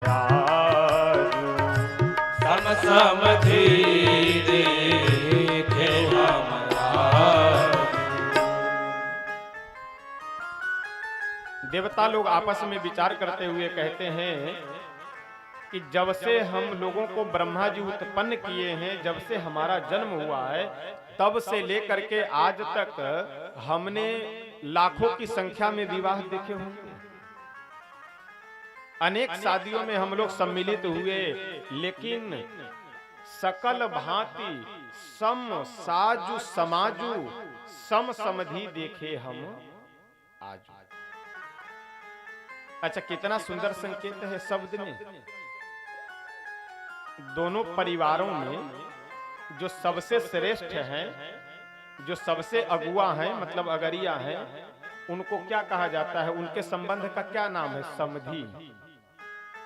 सम समधि देखे देवता लोग आपस में विचार करते हुए कहते हैं कि जब से हम लोगों को ब्रह्मा जी उत्पन्न किए हैं, जब से हमारा जन्म हुआ है, तब से लेकर के आज तक हमने लाखों की संख्या में विवाह देखे होंगे। अनेक शादियों में हम लोग सम्मिलित हुए, लेकिन सकल भांति सम साजु समाजु सम समधि देखे हम आज। अच्छा, कितना सुंदर संकेत है शब्द में। दोनों परिवारों में जो सबसे श्रेष्ठ हैं, जो सबसे अगुआ हैं, मतलब अगरिया हैं, उनको क्या कहा जाता है? उनके संबंध का क्या नाम है? समधि।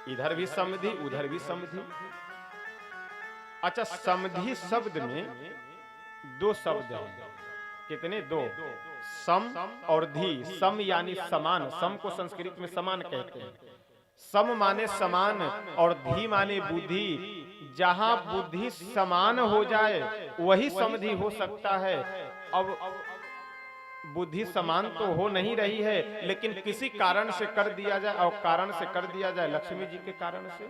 इधर भी समधि, उधर भी समधि। अच्छा, समधि शब्द में दो शब्द हैं। कितने? दो। सम और धी। सम यानी समान। सम को संस्कृत में समान कहते हैं। सम माने समान और धी माने बुद्धि। जहां बुद्धि समान हो जाए वही समधि हो सकता है। अब बुद्धि समान तो हो नहीं रही है, लेकिन किसी कारण से कर दिया जाए, और कारण से कर दिया जाए लक्ष्मी जी के कारण से,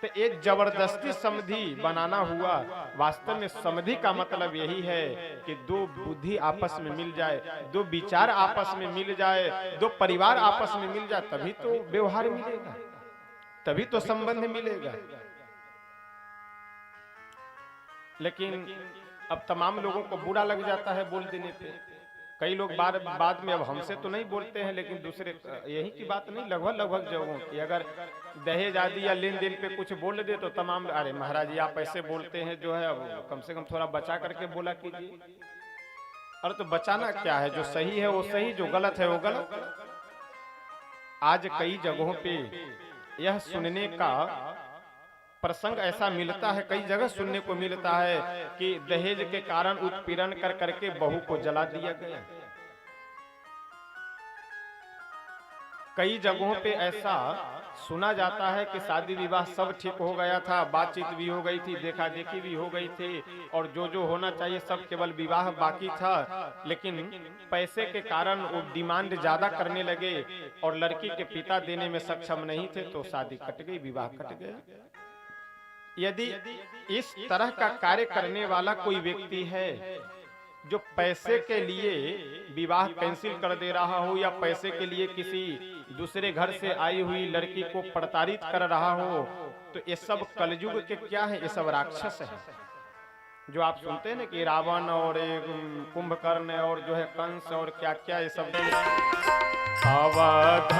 तो एक जबरदस्ती समधि बनाना हुआ। वास्तव में समधि का मतलब यही है कि दो बुद्धि आपस में मिल जाए, दो विचार आपस में मिल जाए, दो परिवार आपस में मिल जाए, तभी तो व्यवहार मिलेगा, तभी तो संबंध मिलेगा। लेकिन अब तमाम लोगों को बुरा लग जाता है बोल देने पे। कई लोग बाद में, अब हमसे तो नहीं बोलते हैं, लेकिन दूसरे, यही की बात नहीं, लगभग जगहों की, अगर दहेज आदि या लेन देन पे कुछ बोल दे तो तमाम, अरे महाराज जी आप ऐसे बोलते हैं, जो है अब कम से कम थोड़ा बचा करके बोला कीजिए। अरे तो बचाना क्या है? जो सही है वो सही, जो गलत है वो गलत। आज कई जगहों पे यह सुनने का प्रसंग ऐसा मिलता है, कई जगह सुनने को मिलता है कि दहेज के कारण उत्पीड़न कर करके बहू को जला दिया गया। कई जगहों पे ऐसा सुना जाता है कि शादी विवाह सब ठीक हो गया था, बातचीत भी हो गई थी, देखा देखी भी हो गई थी, और जो होना चाहिए सब, केवल विवाह बाकी था, लेकिन पैसे के कारण वो डिमांड ज्यादा करने लगे और लड़की के पिता देने में सक्षम नहीं थे, तो शादी कट गई, विवाह कट गया। यदि इस तरह का कार्य करने वाला कोई व्यक्ति है जो पैसे के लिए विवाह कैंसिल कर दे रहा हो, या पैसे के लिए किसी दूसरे घर से आई हुई लड़की को प्रताड़ित कर रहा हो, तो ये सब कलयुग के क्या है? ये सब राक्षस है। जो आप सुनते हैं ना कि रावण और कुंभकर्ण और जो है कंस और क्या क्या, ये सब अवध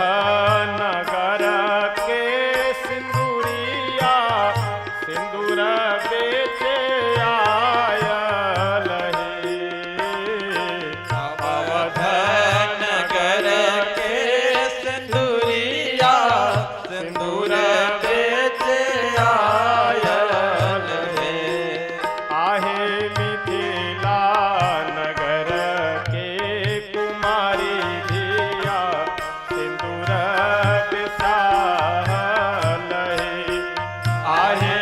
नगर के सिंदूरिया सिंदूर बेचे आयल हे। अवध नगर के सिंदूरिया सिंदूर बेचे आयल हे। आहे मिथिला नगर के कुमारी धिया सिंदूर बिसाहल हे। आहे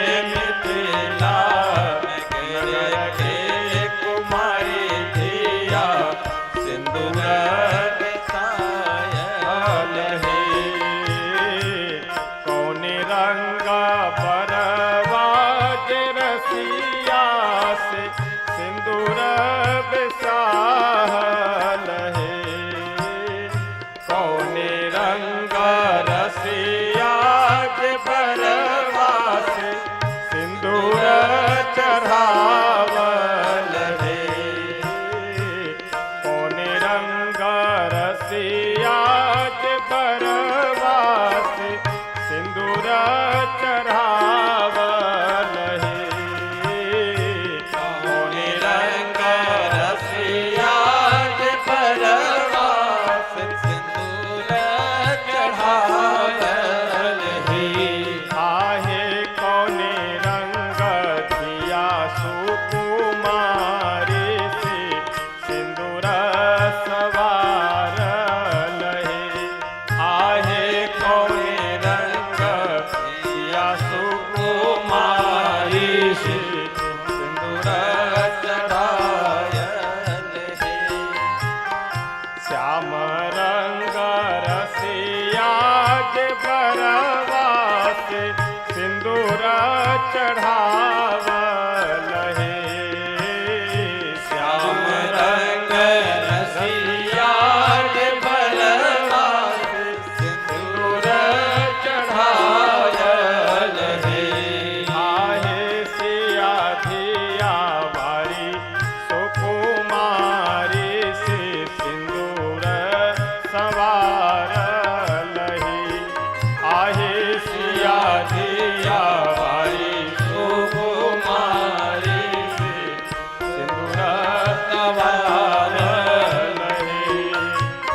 से सिंदूर चढ़ावल हे। श्याम रंग रसिया के भरवा से सिंदूर चढ़ायल हे। आहे सिया धिया बारी सुकुमारी से सिंदूर सवारल हे। आहे सिया धिया बारी सुकुमारी से सिंदूर सवारल हे।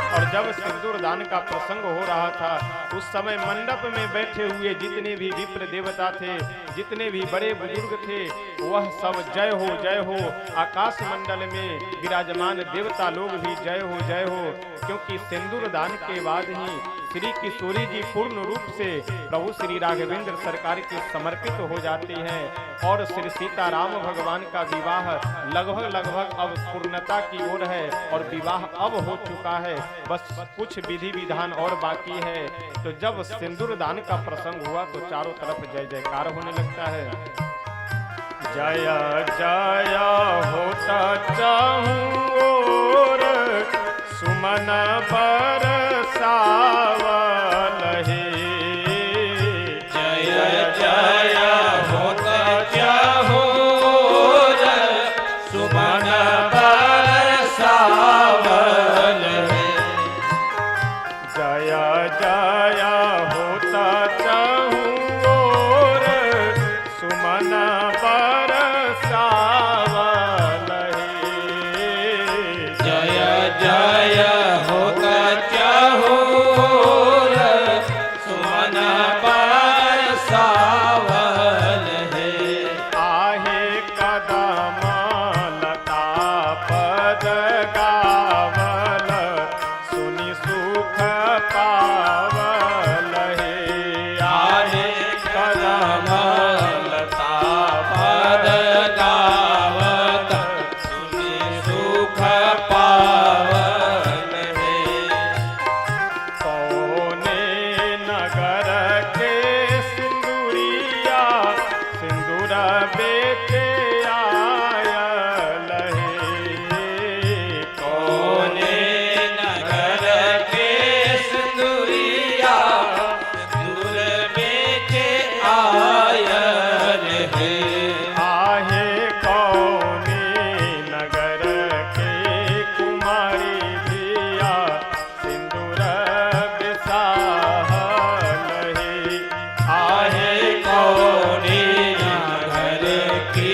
और जब सिंदूर दान का प्रसंग हो रहा था उस समय मंडप में बैठे हुए जितने भी विप्र देवता थे, जितने भी बड़े बुजुर्ग थे, वह सब जय हो आकाश मंडल में विराजमान देवता लोग भी जय हो, क्योंकि सिंदूर दान के बाद ही श्री किशोरी जी पूर्ण रूप से प्रभु श्री राघवेंद्र सरकार के समर्पित हो जाती हैं और श्री सीताराम भगवान का विवाह लगभग अब पूर्णता की ओर है और विवाह अब हो चुका है, बस कुछ विधि विधान और बाकी है। तो जब सिंदूर दान का प्रसंग हुआ तो चारों तरफ जय जयकार होने लगता है। जय जय होता चाहूं और सुमन बरसावल हे। जय जय होता चाहो सुमन बरसावल हे। जय जय होता चाहूं और सुमन बरसावल हे। जय जय होता चाहो सुमन बरसावल हे। आहे कदम लता पद गावल सुनि सुख पावल हे। आहे कदम लता पद गावत सुनि सुख पावन हे। कौने नगर के सिंदूरिया सिंदूर बेचे आयल हे। कोने नगर के सिंदूरिया सिंदूर बेचे आयल हे। आहे कौने नगर के कुमारी धिया सिंदूर बिसाहल हे। आहे कौने नगर की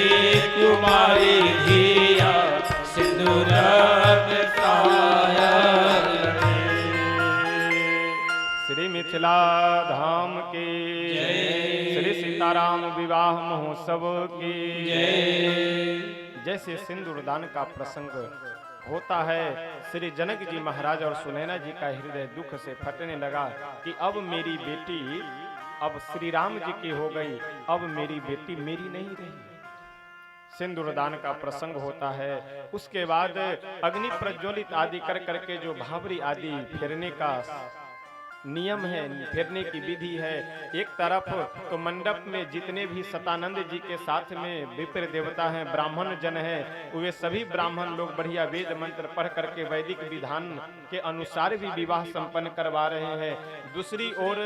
कुमारी धिया सिंदूर बिसायल हे। श्री मिथिला धाम की जय। श्री सीताराम विवाह महोत्सव की जय। जैसे सिंदूर दान का प्रसंग होता है, श्री जनक जी महाराज और सुनैना जी का हृदय दुख से फटने लगा कि अब मेरी बेटी अब श्री राम जी की हो गई, अब मेरी बेटी मेरी नहीं रही। सिंदूर दान का प्रसंग होता है, उसके बाद अग्नि प्रज्वलित आदि कर करके जो भावरी आदि फेरने का नियम है, फेरने की विधि है। एक तरफ तो मंडप में जितने भी सतानंद जी के साथ में विप्र देवता हैं, ब्राह्मण जन हैं, वे सभी ब्राह्मण लोग बढ़िया वेद मंत्र पढ़ करके वैदिक विधान के अनुसार भी विवाह संपन्न करवा रहे हैं। दूसरी ओर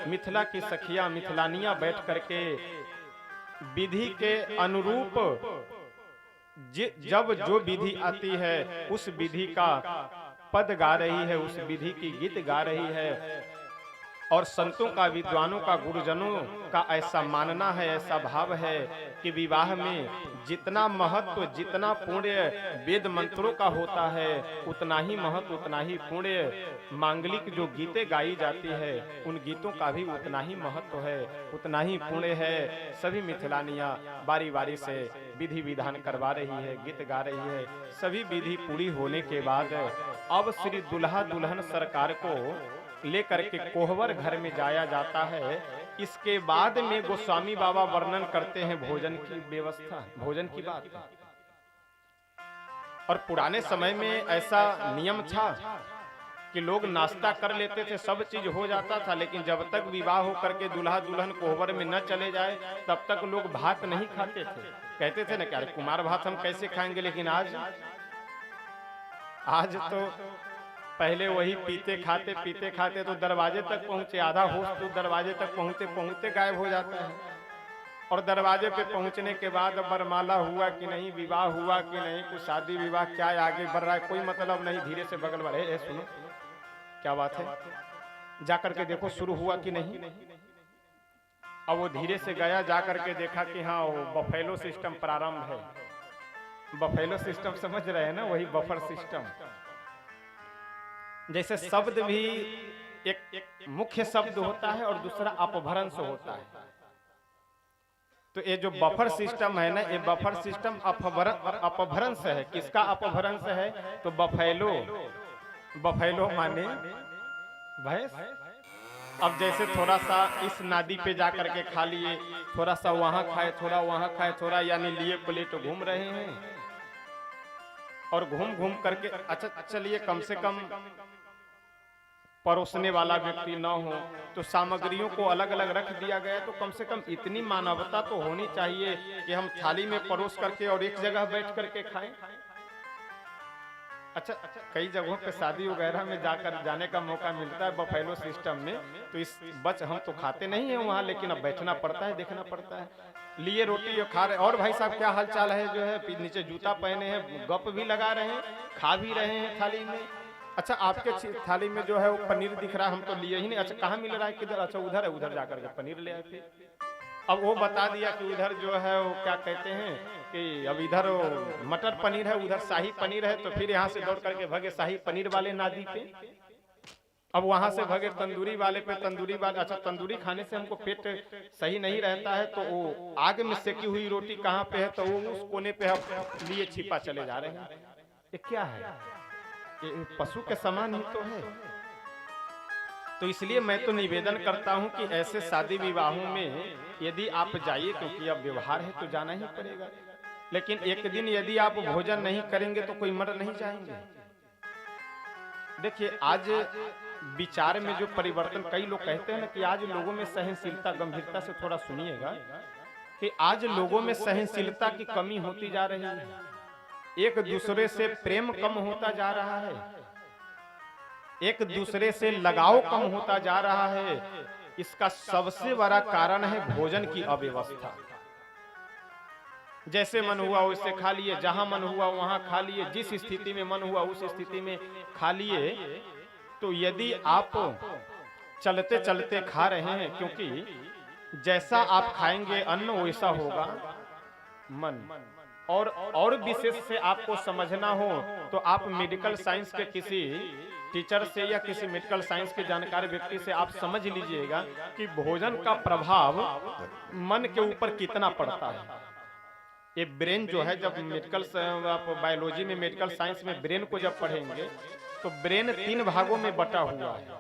मिथिला की सखियां मिथिलानियां बैठ करके विधि के अनुरूप जब जो विधि आती है उस विधि का पद गा रही है, उस विधि की गीत गा रही है। और संतों का, विद्वानों का, गुरुजनों का ऐसा मानना है, ऐसा भाव है कि विवाह में जितना महत्व, जितना पुण्य वेद मंत्रों का होता है, उतना ही महत्व, उतना ही पुण्य मांगलिक जो गीतें गाई जाती है उन गीतों का भी उतना ही महत्व है, उतना ही पुण्य है। सभी मिथिलानियां बारी बारी से विधि विधान करवा रही है, गीत गा रही है। सभी विधि पूरी होने के बाद अब श्री दुल्हा दुल्हन सरकार को लेकर के कोहबर घर में जाया जाता है। इसके बाद में गोस्वामी बाबा वर्णन करते हैं भोजन की व्यवस्था, भोजन की बात। और पुराने समय में ऐसा नियम था कि लोग नाश्ता कर लेते थे, सब चीज हो जाता था, लेकिन जब तक विवाह हो करके दूल्हा दुल्हन कोहबर में न चले जाए तब तक लोग भात नहीं खाते थे। कहते थे ना कि अरे कुमार भात हम कैसे खाएंगे, लेकिन आज तो पहले वही पीते खाते तो दरवाजे तक पहुंचे, आधा होश तो दरवाजे तक पहुंचते पहुंचते गायब हो जाता है। और दरवाजे पे पहुंचने के बाद बरमाला हुआ कि नहीं, विवाह हुआ कि नहीं, कुछ शादी विवाह क्या आगे बढ़ रहा है कोई मतलब नहीं। धीरे से बगल वाले सुनो क्या बात है, जाकर के देखो शुरू हुआ कि नहीं। अब वो धीरे से गया, जाकर के देखा कि हाँ वो बफेलो सिस्टम प्रारंभ है। बफेलो सिस्टम समझ रहे हैं ना, वही बफर सिस्टम। जैसे शब्द भी एक मुख्य शब्द होता है और दूसरा अपभ्रंश होता है। तो ये जो बफर सिस्टम है ना, ये बफर सिस्टम अपभ्रंश है। किसका अपभ्रंश है? तो बफेलो माने भैंस। अब जैसे थोड़ा सा इस नादी पे जा करके खा लिए, थोड़ा सा वहां खाए, थोड़ा वहां खाए, थोड़ा यानी लिए प्लेट घूम रहे हैं। और घूम घूम करके अच्छा चलिए कम से कम परोसने वाला व्यक्ति न हो तो सामग्रियों को अलग अलग रख दिया गया। तो कम से कम इतनी मानवता तो होनी चाहिए कि हम थाली में परोस करके और एक जगह बैठ करके खाएं। अच्छा कई जगहों पे शादी वगैरह में जाने का मौका मिलता है बफेलो सिस्टम में, तो इस हम तो खाते नहीं है वहाँ, लेकिन अब बैठना पड़ता है, देखना पड़ता है। लिए रोटी खा रहे, और भाई साहब क्या हालचाल है, जो है नीचे जूता पहने हैं, गप भी लगा रहे हैं, खा भी रहे हैं थाली में। अच्छा आपके थाली में जो है वो पनीर दिख रहा है, हम तो लिए ही नहीं। अच्छा कहाँ मिल रहा है, किधर? अच्छा उधर है, उधर जाकर के पनीर ले आए थे। अब वो बता दिया कि उधर जो है वो क्या कहते हैं कि अब इधर मटर पनीर है, उधर शाही पनीर है। तो फिर यहाँ से दौड़ करके भगे शाही पनीर वाले नादी पे। अब वहां से भगे तंदूरी वाले पे, तंदूरी वाले। अच्छा तंदूरी खाने से हमको पेट सही नहीं रहता है, तो वो आग में सेकी हुई रोटी कहाँ पे है, तो वो उस कोने पे हम लिए छिपा चले जा रहे हैं। ये क्या है? ये पशु के समान ही तो है। तो इसलिए मैं तो निवेदन करता हूं कि ऐसे शादी विवाहों में यदि आप जाइए, क्योंकि अब व्यवहार है तो जाना ही पड़ेगा, लेकिन एक दिन यदि आप भोजन नहीं करेंगे तो कोई मर नहीं जाएंगे। देखिए आज विचार में जो परिवर्तन, कई लोग कहते हैं ना कि आज लोगों में सहनशीलता, गंभीरता से थोड़ा सुनिएगा, कि आज लोगों में सहनशीलता की कमी होती जा रही है, एक दूसरे से प्रेम कम होता जा रहा है, एक दूसरे से लगाव कम होता जा रहा है। इसका सबसे बड़ा कारण है भोजन की अव्यवस्था। जैसे मन हुआ वैसे खा लिए, जहां मन हुआ वहां खा लिए, जिस स्थिति में मन हुआ उस स्थिति में खा लिए। तो यदि आप चलते चलते खा रहे हैं, क्योंकि जैसा आप खाएंगे अन्न वैसा होगा मन। और विशेष से आपको समझना हो तो आप मेडिकल साइंस के किसी टीचर से या किसी मेडिकल साइंस के जानकार व्यक्ति से आप समझ लीजिएगा कि भोजन का प्रभाव मन के ऊपर कितना पड़ता है। ये ब्रेन जो है, जब मेडिकल आप बायोलॉजी में, मेडिकल साइंस में ब्रेन को जब पढ़ेंगे तो ब्रेन 3 भागों में बटा हुआ है,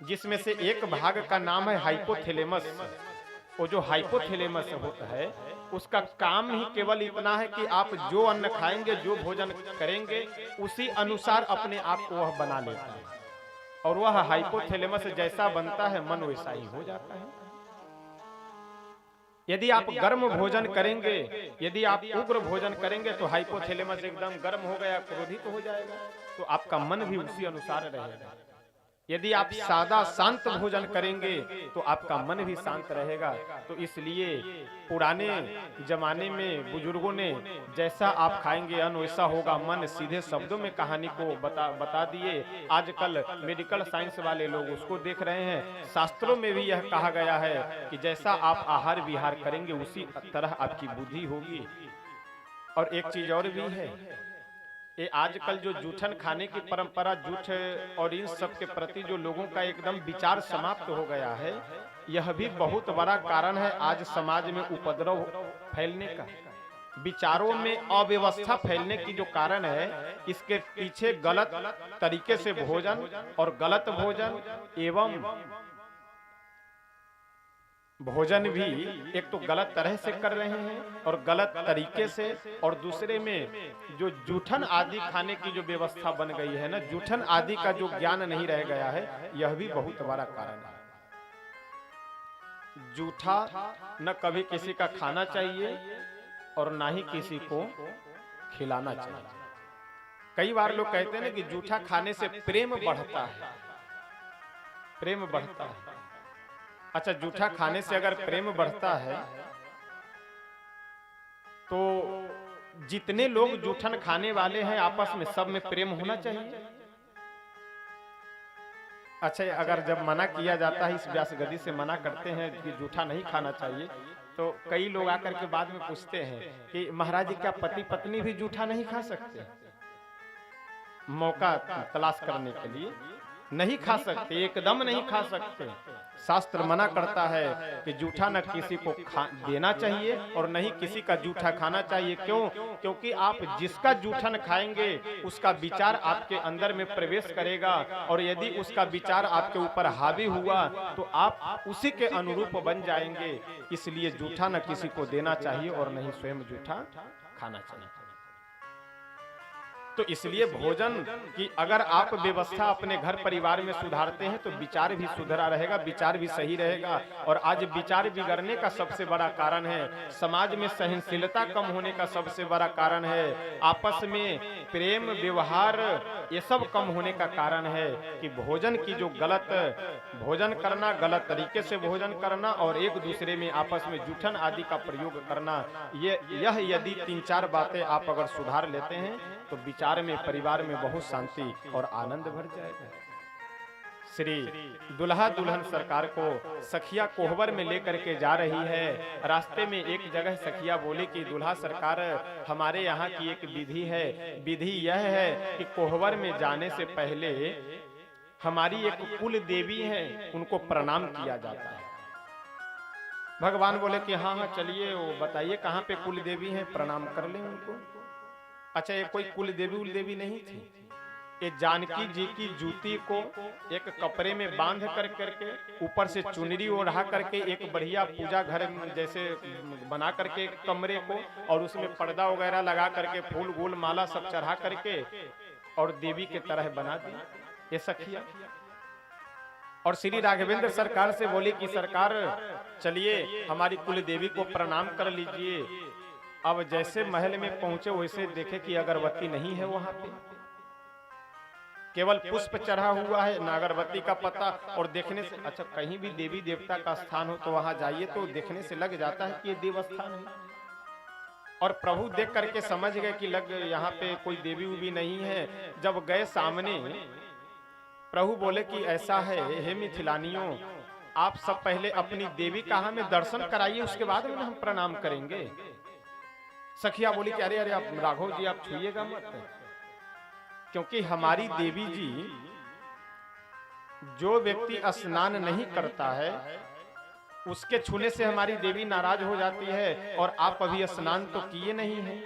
जिसमें से एक भाग का नाम है हाइपोथैलेमस। वो जो हाइपोथैलेमस होता है उसका काम ही केवल इतना है कि आप जो अन्न खाएंगे, जो भोजन करेंगे, उसी अनुसार अपने आप को वह बना लेता है। और वह हाइपोथैलेमस जैसा बनता है मन वैसा ही हो जाता है। यदि आप गर्म भोजन करेंगे, यदि आप उग्र भोजन करेंगे तो हाइपोथैलेमस एकदम गर्म हो गया, क्रोधित हो जाएगा, तो आपका मन भी उसी अनुसार रहेगा। यदि आप सादा शांत भोजन करेंगे तो आपका मन भी शांत रहेगा। तो इसलिए पुराने जमाने में बुजुर्गों ने जैसा आप खाएंगे अन्न वैसा होगा मन, सीधे शब्दों में कहानी को बता दिए। आजकल मेडिकल साइंस वाले लोग उसको देख रहे हैं। शास्त्रों में भी यह कहा गया है कि जैसा आप आहार विहार करेंगे उसी तरह आपकी बुद्धि होगी। और एक चीज और भी है, ये आजकल जो जूठन खाने की परंपरा, जूठ और इन सब के प्रति जो लोगों का एकदम विचार समाप्त हो गया है, यह भी बहुत बड़ा कारण है आज समाज में उपद्रव फैलने का, विचारों में अव्यवस्था फैलने की जो कारण है। इसके पीछे गलत तरीके से भोजन और गलत भोजन एवं भोजन भी एक तो गलत तरह से कर रहे हैं और गलत तरीके से, और दूसरे में जो जूठन आदि खाने की जो व्यवस्था बन गई है ना, जूठन आदि का जो ज्ञान नहीं रह गया है, यह भी बहुत बड़ा कारण है। जूठा न कभी किसी का खाना चाहिए और ना ही किसी को खिलाना चाहिए। कई बार लोग कहते हैं ना कि जूठा खाने से प्रेम बढ़ता है, प्रेम बढ़ता है। अच्छा, जूठा खाने से अगर प्रेम बढ़ता है तो जितने लोग जूठन खाने वाले हैं आपस में सब में प्रेम होना चाहिए। अच्छा, अगर जब मना किया जाता है, इस व्यास गद्दी से मना करते हैं कि जूठा नहीं खाना चाहिए, तो कई लोग आकर के बाद में पूछते हैं कि महाराज जी क्या पति पत्नी भी जूठा नहीं खा सकते? मौका तलाश करने के लिए नहीं खा सकते, एकदम नहीं खा सकते। शास्त्र मना करता है कि जूठा न किसी को देना चाहिए और नहीं किसी का जूठा खाना चाहिए। क्यों? क्योंकि आप जिसका जूठन खाएंगे उसका विचार आपके अंदर में प्रवेश करेगा, और यदि उसका विचार आपके ऊपर हावी हुआ तो आप उसी के अनुरूप बन जाएंगे। इसलिए जूठा न किसी को देना चाहिए और नहीं स्वयं जूठा खाना चाहिए। तो इसलिए भोजन की अगर आप व्यवस्था अपने घर परिवार में सुधारते हैं तो विचार भी सुधरा रहेगा, विचार भी सही रहेगा। और आज विचार बिगड़ने का सबसे बड़ा कारण है, समाज में सहनशीलता कम होने का सबसे बड़ा कारण है, आपस में प्रेम व्यवहार ये सब कम होने का कारण है कि भोजन की जो गलत भोजन करना, गलत तरीके से भोजन करना और एक दूसरे में आपस में जूठन आदि का प्रयोग करना, यह यदि 3-4 बातें आप अगर सुधार लेते हैं तो विचार में, परिवार में बहुत शांति और आनंद भर जाएगा। श्री दुल्हा दुल्हन सरकार को सखिया कोहबर में लेकर के जा रही है। रास्ते में एक जगह सखिया बोली कि दुल्हा सरकार, हमारे यहाँ की एक विधि है, विधि यह है कि कोहबर में जाने से पहले हमारी एक कुल देवी है, उनको प्रणाम किया जाता है। भगवान बोले कि हाँ हाँ चलिए, वो बताइए कहाँ पे कुल देवी है, प्रणाम कर लें उनको। अच्छा, ये कोई कुल देवी उल देवी नहीं थी, ये जानकी जी की जूती को एक कपड़े में बांध करके ऊपर से चुनरी ओढ़ा करके एक बढ़िया पूजा घर जैसे बना करके कमरे को, और उसमें पर्दा वगैरह लगा करके फूल गोल माला सब चढ़ा करके और देवी के तरह बना दी ये सखिया। और श्री राघवेंद्र सरकार से बोली कि सरकार चलिए हमारी कुल देवी को प्रणाम कर लीजिए। अब जैसे महल में पहुंचे वैसे देखे कि अगरबत्ती नहीं है वहां पे, केवल पुष्प चढ़ा हुआ है, ना अगरबत्ती का पत्ता। और देखने से, अच्छा कहीं भी देवी देवता का स्थान हो तो वहां जाइए तो देखने से लग जाता है कि ये देवस्थान है। और प्रभु देख करके समझ गए कि लग यहाँ पे कोई देवी उवी नहीं है। जब गए सामने, प्रभु बोले कि ऐसा है हे मिथिलानियों, आप सब पहले अपनी देवी का हमें दर्शन कराइए, उसके बाद में हम प्रणाम करेंगे। सखिया बोली कि अरे अरे आप राघव जी आप छुइएगा मत, क्योंकि हमारी देवी जी, जो व्यक्ति स्नान नहीं करता है उसके छूने से हमारी देवी नाराज हो जाती है, और आप अभी स्नान तो किए नहीं है।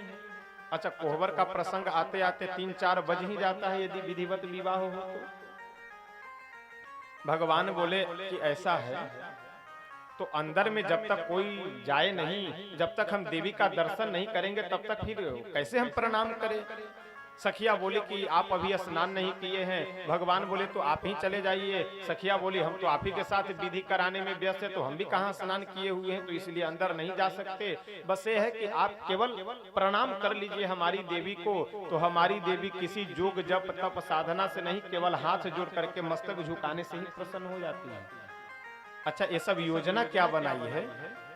अच्छा, कोहबर का प्रसंग आते आते 3-4 बज ही जाता है यदि विधिवत विवाह हो तो। भगवान बोले कि ऐसा है तो अंदर में जब तक कोई जाए नहीं, जब तक हम देवी का दर्शन नहीं करेंगे तब तक फिर कैसे हम प्रणाम करें। सखिया बोली कि आप अभी स्नान नहीं किए हैं। भगवान बोले तो आप ही चले जाइए। सखिया बोली हम तो आप ही के साथ विधि कराने में व्यस्त है, तो हम भी कहाँ स्नान किए हुए हैं, तो इसलिए अंदर नहीं जा सकते। बस ये है कि आप केवल प्रणाम कर लीजिए हमारी देवी को। तो हमारी देवी किसी जोग जप तप साधना से नहीं, केवल हाथ जोड़ करके मस्तक झुकाने से ही प्रसन्न हो जाती है। अच्छा, ये सब योजना क्या बनाई है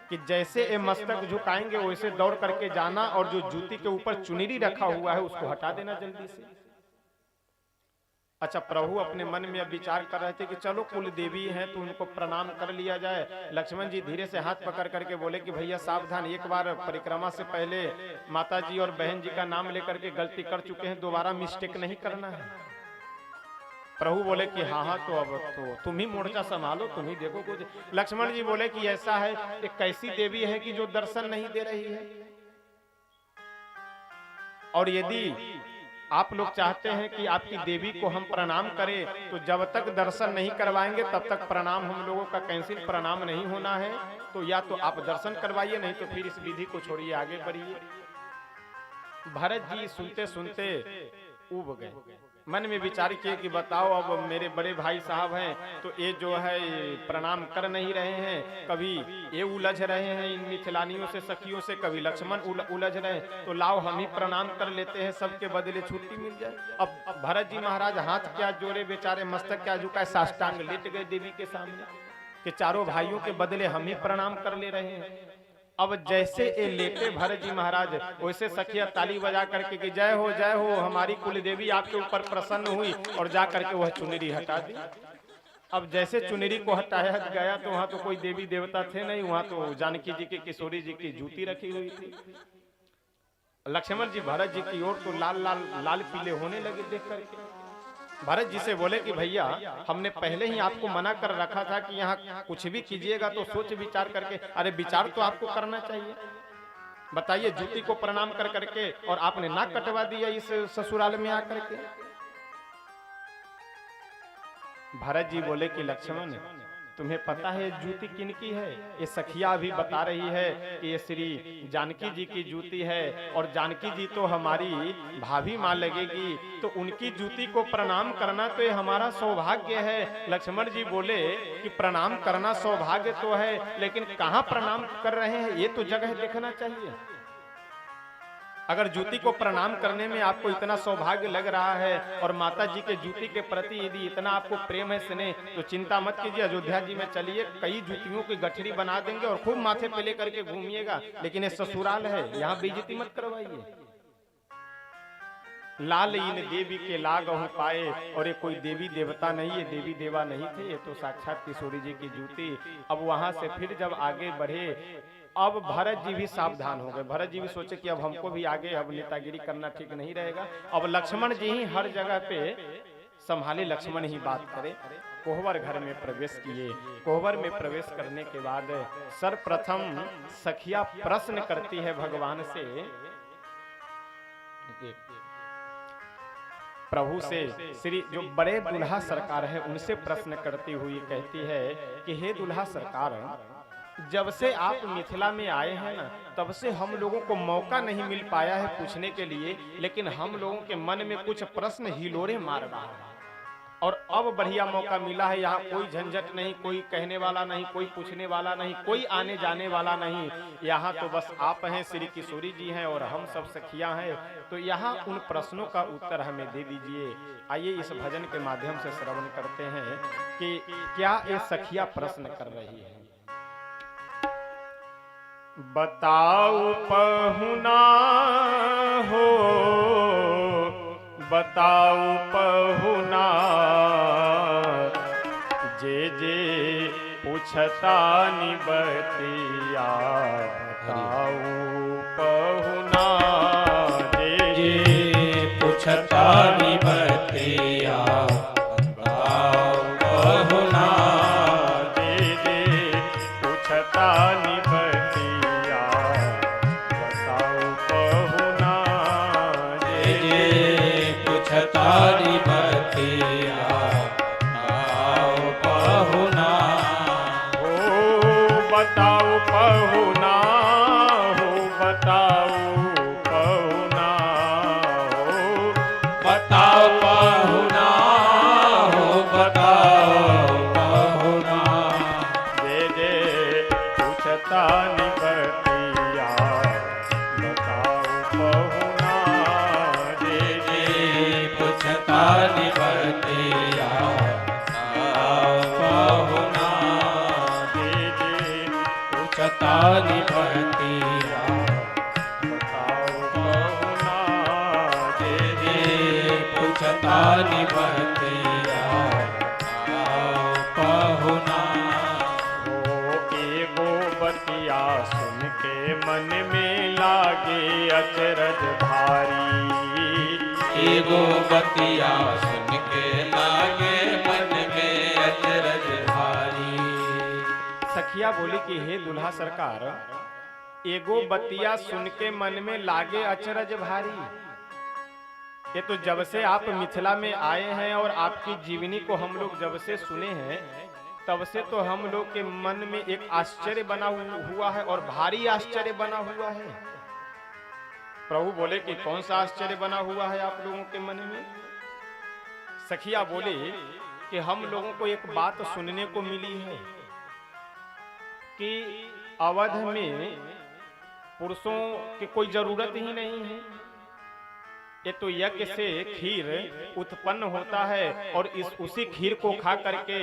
कि जैसे ये मस्तक झुकाएंगे वैसे दौड़ करके जाना, और जो जूती के ऊपर चुनरी रखा हुआ है उसको हटा देना जल्दी से। अच्छा, प्रभु अपने मन में अब विचार कर रहे थे कि चलो कुल देवी हैं तो उनको प्रणाम कर लिया जाए। लक्ष्मण जी धीरे से हाथ पकड़ करके बोले कि भैया सावधान, एक बार परिक्रमा से पहले माता जी और बहन जी का नाम लेकर के गलती कर चुके हैं, दोबारा मिस्टेक नहीं करना है। प्रभु बोले कि हाँ हाँ तो अब तो तुम ही मोर्चा संभालो, तुम ही देखो कुछ। लक्ष्मण जी बोले कि ऐसा है, एक कैसी देवी है कि जो दर्शन नहीं दे रही है, और यदि आप लोग चाहते हैं कि आपकी देवी को हम प्रणाम करें, तो जब तक दर्शन नहीं करवाएंगे तब तक प्रणाम हम लोगों का कैंसिल, प्रणाम नहीं होना है। तो या तो आप दर्शन करवाइए, नहीं तो फिर इस विधि को छोड़िए, आगे बढ़िए। भरत जी सुनते सुनते ऊब गए, मन में विचार किए कि बताओ, अब मेरे बड़े भाई साहब हैं तो ये जो है प्रणाम कर नहीं रहे हैं, कभी ये उलझ रहे हैं इन मिथिलानियों से, सखियों से, कभी लक्ष्मण उलझ रहे हैं, तो लाओ हम ही प्रणाम कर लेते हैं, सबके बदले छुट्टी मिल जाए। अब भरत जी महाराज हाथ क्या जोड़े, बेचारे मस्तक क्या झुकाए, साष्टांग लेट गए देवी के सामने कि चारों भाइयों के बदले हम ही प्रणाम कर ले रहे हैं। अब जैसे ये लेटे भरत जी महाराज, वैसे सखिया ताली बजा करके कि जय हो हमारी कुल देवी आपके ऊपर प्रसन्न हुई, और जा करके वह चुनरी हटा दी। अब जैसे चुनरी को हटाया गया तो वहां तो कोई देवी देवता थे नहीं, वहां तो जानकी जी की, किशोरी जी की जूती रखी हुई थी। लक्ष्मण जी भरत जी की ओर तो लाल पीले होने लगे देख करके। भरत जी से बोले कि भैया, हमने पहले ही आपको मना कर रखा था कि यहाँ कुछ भी कीजिएगा तो सोच विचार करके। अरे विचार तो आपको करना चाहिए, बताइए, जूती को प्रणाम कर करके और आपने नाक कटवा दिया इस ससुराल में आकर के। भरत जी बोले कि लक्ष्मण, तुम्हें पता है जूती किनकी है? ये सखिया भी बता रही है कि ये श्री जानकी जी की जूती है, और जानकी जी तो हमारी भाभी मां लगेगी, तो उनकी जूती को प्रणाम करना तो ये हमारा सौभाग्य है। लक्ष्मण जी बोले कि प्रणाम करना सौभाग्य तो है, लेकिन कहाँ प्रणाम कर रहे हैं ये तो जगह देखना चाहिए। अगर जूती को प्रणाम करने में आपको इतना सौभाग्य लग रहा है, और माता जी के जूती के प्रति यदि इतना आपको प्रेम है, स्नेह, तो चिंता मत कीजिए, अयोध्या जी में चलिए, कई जूतियों की गठरी बना देंगे और खूब माथे पे लेकर के घूमिएगा। लेकिन ये ससुराल है, यहाँ बेइज्जती मत करवाइए। लाल इन देवी के लागहु पाए, और ये कोई देवी देवता नहीं, ये देवी देवा नहीं थे, ये तो साक्षात किशोरी जी की जूती। अब वहां से फिर जब आगे बढ़े, अब भरत जी भी सावधान हो गए। भरत जी भी सोचे कि अब हमको भी आगे अब नेतागिरी करना ठीक नहीं रहेगा, अब लक्ष्मण जी ही हर जगह पे संभाले, लक्ष्मण ही बात करे। कोहबर घर में प्रवेश किए। कोहबर में प्रवेश करने के बाद सर्वप्रथम सखिया प्रश्न करती है भगवान से, प्रभु से, श्री जो बड़े दुल्हा सरकार है उनसे प्रश्न करती हुई कहती है कि हे दुल्हा सरकार, जब से आप मिथिला में आए हैं ना, तब से हम लोगों को मौका नहीं मिल पाया है पूछने के लिए, लेकिन हम लोगों के मन में कुछ प्रश्न हिलोरे मार रहा है, और अब बढ़िया मौका मिला है। यहाँ कोई झंझट नहीं, कोई कहने वाला नहीं, कोई पूछने वाला नहीं, कोई आने जाने वाला नहीं। यहाँ तो बस आप हैं, श्री किशोरी जी हैं, और हम सब सखियां हैं। तो यहाँ उन प्रश्नों का उत्तर हमें दे दीजिए। आइए इस भजन के माध्यम से श्रवण करते हैं कि क्या ये सखिया प्रश्न कर रही है। बताओ पहुना हो, बताओ पहुना, जे जे पूछता निबतिया, बताओ पहुना, जे जे पूछता निबतिया, बताओ पहुना, जे जे पूछता निबतिया, बताओ पहुना, जे जे पूछता निबतिया, बताओ पहुना, हो बताओ पहुना, हो बताओ पहुना, हो बताओ पहुना, हो बताओ पहुना, जे जे पूछता निबतिया, बताओ पहुना, जे जे पूछता निबतिया, बताओ पहुना, जे जे पूछता निबतिया, बताओ पहुना, जे जे पूछता निबतिया, बताओ पहुना, हो एगो बतिया सुन के मन में लागे अचरज भारी, एगो बतिया सुन के लागे मन में अचरज भारी। सखिया बोली कि हे दुल्हा सरकार, एगो बतिया सुन के मन में लागे अचरज भारी। ये तो जब से आप मिथिला में आए हैं और आपकी जीवनी को हम लोग जब से सुने हैं, तब से तो हम लोग के मन में एक आश्चर्य बना हुआ है और भारी आश्चर्य बना हुआ है। प्रभु बोले कि कौन सा आश्चर्य बना हुआ है आप लोगों के मन में? सखिया बोले कि हम लोगों को एक बात सुनने को मिली है कि अवध में पुरुषों की कोई जरूरत ही नहीं है। ये तो यज्ञ से खीर उत्पन्न होता है और उसी खीर को खा करके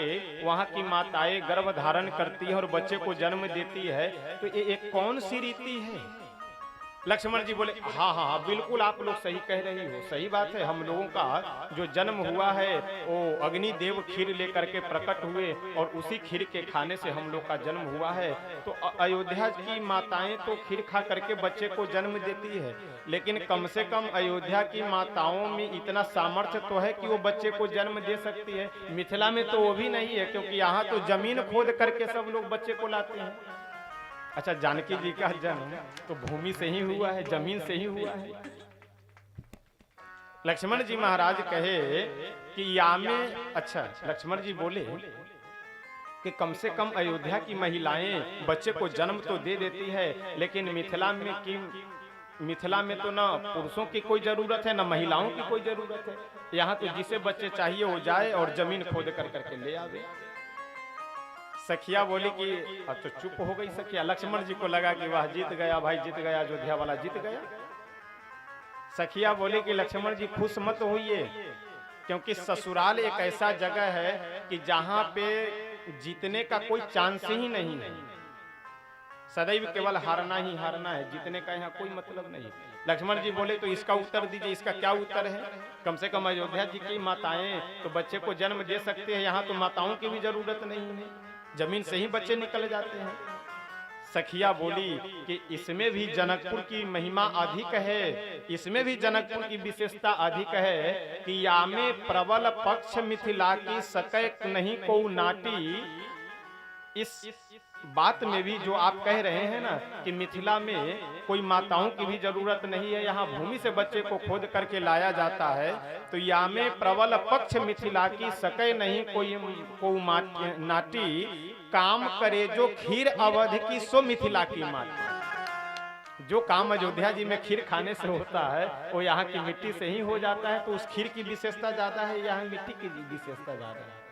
वहां की माताएं गर्भ धारण करती है और बच्चे को जन्म देती है। तो ये एक कौन सी रीति है? लक्ष्मण जी बोले हाँ हाँ हाँ, बिल्कुल आप लोग सही कह रही हो, सही बात है। हम लोगों का जो जन्म हुआ है वो अग्निदेव खीर लेकर के प्रकट हुए और उसी खीर के खाने से हम लोग का जन्म हुआ है। तो अयोध्या की माताएं तो खीर खा करके बच्चे को जन्म देती है, लेकिन कम से कम अयोध्या की माताओं में इतना सामर्थ्य तो है कि वो बच्चे को जन्म दे सकती है। मिथिला में तो वो भी नहीं है, क्योंकि यहाँ तो जमीन खोद करके सब लोग बच्चे को लाते हैं। अच्छा, जानकी जी का जन्म तो भूमि से ही हुआ है, जमीन से ही हुआ है। लक्ष्मण जी महाराज कहे कि या में, अच्छा लक्ष्मण जी बोले कि कम से कम अयोध्या की महिलाएं बच्चे को जन्म तो दे देती है, लेकिन मिथिला में तो ना पुरुषों की कोई जरूरत है ना महिलाओं की कोई जरूरत है। यहाँ तो जिसे बच्चे चाहिए वो जाए और जमीन खोद कर करके ले आवे। सखिया बोली कि अब तो चुप हो गई सखिया। लक्ष्मण जी को लगा कि वाह जीत गया भाई, जीत गया, अयोध्या वाला जीत गया। सखिया बोली कि लक्ष्मण जी खुश मत होइए, क्योंकि ससुराल एक ऐसा जगह है कि जहां पे जीतने का कोई चांस ही नहीं है। सदैव केवल हारना ही हारना है, जीतने का यहाँ कोई मतलब नहीं। लक्ष्मण जी बोले तो इसका उत्तर दीजिए, इसका क्या उत्तर है? कम से कम अयोध्या जी की माताएं तो बच्चे को जन्म दे सकते हैं, यहाँ तो माताओं की भी जरूरत नहीं है, जमीन से ही बच्चे निकल जाते हैं। सखिया बोली कि इसमें भी जनकपुर की महिमा अधिक है, इसमें भी जनकपुर की विशेषता अधिक है कि यामे प्रबल पक्ष मिथिला की सकैक नहीं को नाटी। इस बात में भी जो आप कह रहे हैं ना कि मिथिला में कोई माताओं की भी जरूरत नहीं है, यहाँ भूमि से बच्चे को खोद करके लाया जाता है। तो यामे प्रबल पक्ष मिथिला की सकै नहीं कोई नाटी, काम करे जो खीर अवध की सो मिथिला की माटी। जो काम अयोध्या जी में खीर खाने से होता है वो यहाँ की मिट्टी से ही हो जाता है। तो उस खीर की विशेषता ज्यादा है, यहाँ मिट्टी की विशेषता ज्यादा है।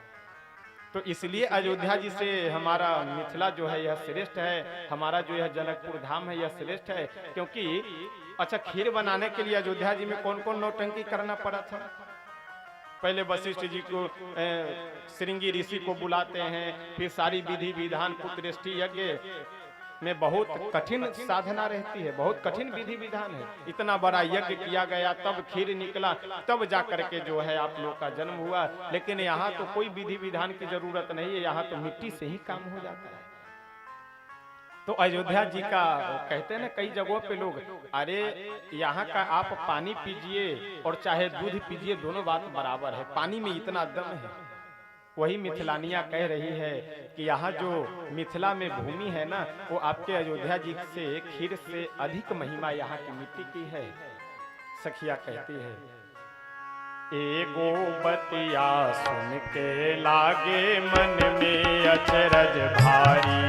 तो इसलिए अयोध्या जी से हमारा मिथिला जो है यह श्रेष्ठ है, हमारा जो यह जनकपुर धाम है यह श्रेष्ठ है। क्योंकि अच्छा, खीर बनाने के लिए अयोध्या जी में कौन कौन नौटंकी करना पड़ा था? पहले वशिष्ठ जी को श्रृंगी ऋषि को बुलाते हैं, फिर सारी विधि विधान पुत्रेष्टि यज्ञ में बहुत कठिन साधना रहती है, बहुत कठिन विधि विधान है। इतना बड़ा यज्ञ किया गया, तब खीर निकला, तब जा करके जो है आप लोग का जन्म हुआ। लेकिन यहाँ तो कोई विधि विधान की जरूरत नहीं है, यहाँ तो मिट्टी से ही काम हो जाता है। तो अयोध्या जी का कहते हैं ना कई जगहों पे लोग, अरे यहाँ का आप पानी पीजिए और चाहे दूध पीजिए, दोनों बात बराबर है, पानी में इतना दम है। वही मिथिलानिया कह रही है कि यहाँ जो मिथिला में भूमि है ना, वो आपके अयोध्या जी से खीर से अधिक महिमा यहाँ की मिट्टी की है। सखिया कहती है, एगो बतिया सुन के लागे मन में अचरज भारी,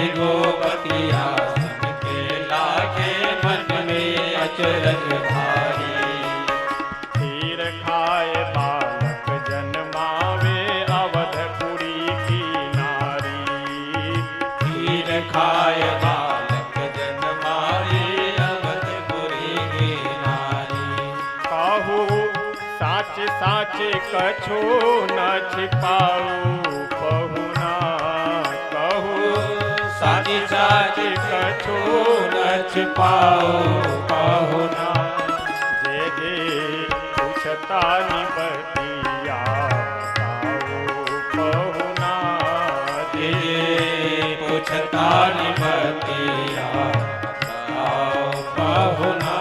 एगो बतिया सुन के लागे मन में अचरज भारी। खीर खाए बालक जन्मावे अवधपुरी की नारी, खीर खाए बालक जन्मावे अवधपुरी की नारी। कहू साच साच कछो न छिपाऊ पहुना, कहू साच साच कछो न छिपाओ पहुना। जे जे पूछता निबतिया बताओ पहुना, जे पूछता निबतिया बताओ पहुना।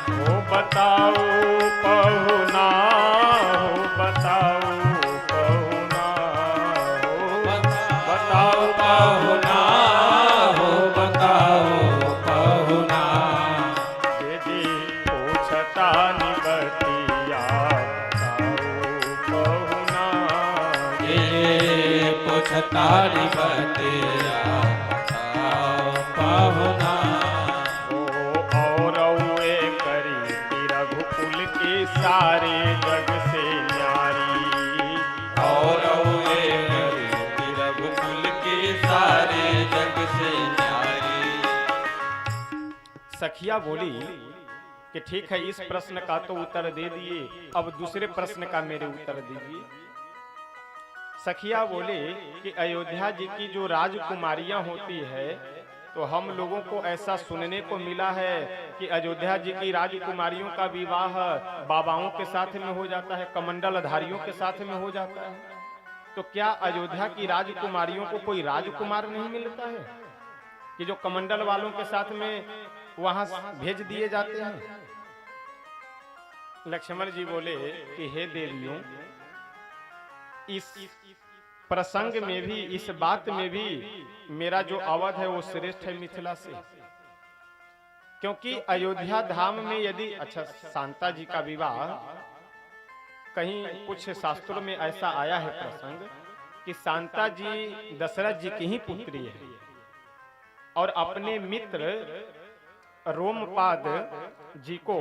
हो बताओ पहुना, हो बताओ पहुना, हो बताओ पहुना, हो बताओ पहुना। जे जे पूछता सखिया बोली कि ठीक है, इस प्रश्न का तो उत्तर दे दिए, अब दूसरे प्रश्न का मेरे उत्तर दीजिए। सखिया बोले कि अयोध्या जी की जो राजकुमारियां होती है, तो हम लोगों को ऐसा सुनने को मिला है कि अयोध्या जी की राजकुमारियों का विवाह बाबाओं के साथ में हो जाता है, कमंडलधारियों के साथ में हो जाता है। तो क्या अयोध्या की राजकुमारियों को कोई राजकुमार नहीं मिलता है कि जो कमंडल वालों के साथ में वहां भेज दिए जाते हैं? लक्ष्मण जी बोले कि हे देवियों, इस प्रसंग में भी, इस बात में भी मेरा जो अवध है वो श्रेष्ठ है मिथिला से। क्योंकि अयोध्या धाम में यदि, अच्छा, शांता जी का विवाह, कहीं कुछ शास्त्रों में ऐसा आया है प्रसंग कि शांता जी दशरथ जी की ही पुत्री है और अपने मित्र रोमपाद जी को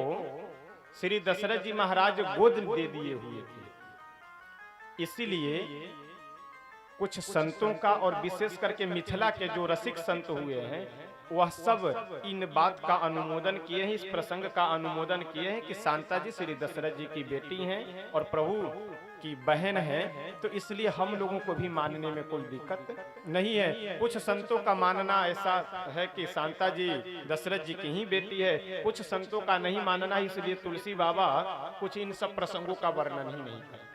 श्री दशरथ जी महाराज गोद दे दिए हुए थे। इसीलिए कुछ संतों का और विशेष करके मिथिला के जो रसिक संत हुए हैं, वह सब इन बात का अनुमोदन किए हैं, इस प्रसंग का अनुमोदन किए हैं कि शांता जी श्री दशरथ जी की बेटी हैं और प्रभु की बहन है, तो इसलिए हम लोगों को भी मानने में कोई दिक्कत नहीं है। कुछ संतों का मानना ऐसा है कि शांता जी दशरथ जी की ही बेटी है, कुछ संतों का नहीं मानना, इसलिए तुलसी बाबा कुछ इन सब प्रसंगों का वर्णन ही नहीं करते।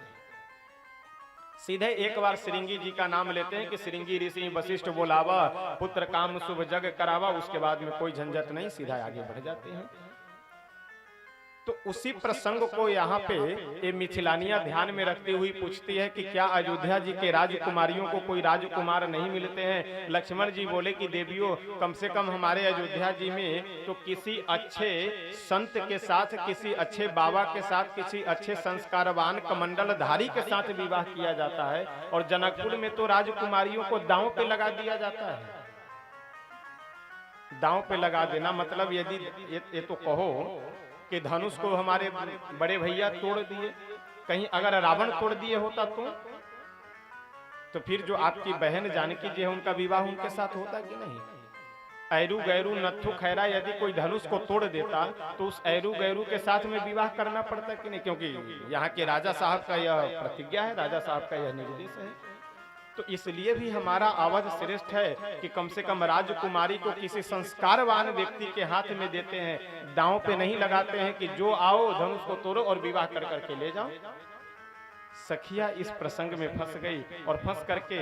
सीधे एक बार श्रृंगी जी का नाम लेते हैं कि श्रृंगी ऋषि वशिष्ठ बोलावा, पुत्र काम शुभ जग करावा, उसके बाद में कोई झंझट नहीं, सीधा आगे बढ़ जाते हैं। तो उसी प्रसंग को यहाँ पे ये मिथिलानिया ध्यान में रखती हुई पूछती है कि क्या अयोध्या जी के राजकुमारियों को कोई राजकुमार नहीं मिलते हैं? लक्ष्मण जी बोले कि देवियों, कम से कम हमारे अयोध्या जी में तो किसी अच्छे संत के साथ, किसी अच्छे बाबा के साथ, किसी अच्छे संस्कारवान कमंडलधारी के साथ विवाह किया जाता है, और जनकपुर में तो राजकुमारियों को दांव पे लगा दिया जाता है। दांव पे लगा देना मतलब, यदि ये तो कहो कि धनुष को हमारे बड़े भैया तोड़ दिए, कहीं अगर रावण तोड़ दिए होता तो फिर जो आपकी बहन जानकी जी है, उनका विवाह उनके साथ होता कि नहीं? ऐरू गैरू नत्थु खैरा यदि कोई धनुष को तोड़ देता तो उस ऐरू गैरू के साथ में विवाह करना पड़ता कि नहीं? क्योंकि यहाँ के राजा साहब का यह प्रतिज्ञा है, राजा साहब का यह निर्देश है। तो इसलिए भी हमारा अवध श्रेष्ठ है कि कम से कम राजकुमारी को किसी संस्कारवान व्यक्ति के हाथ में देते हैं, दांव पे नहीं लगाते हैं कि जो आओ धनुष को तोड़ो और विवाह कर करके ले जाओ। सखिया इस प्रसंग में फंस गई और फंस करके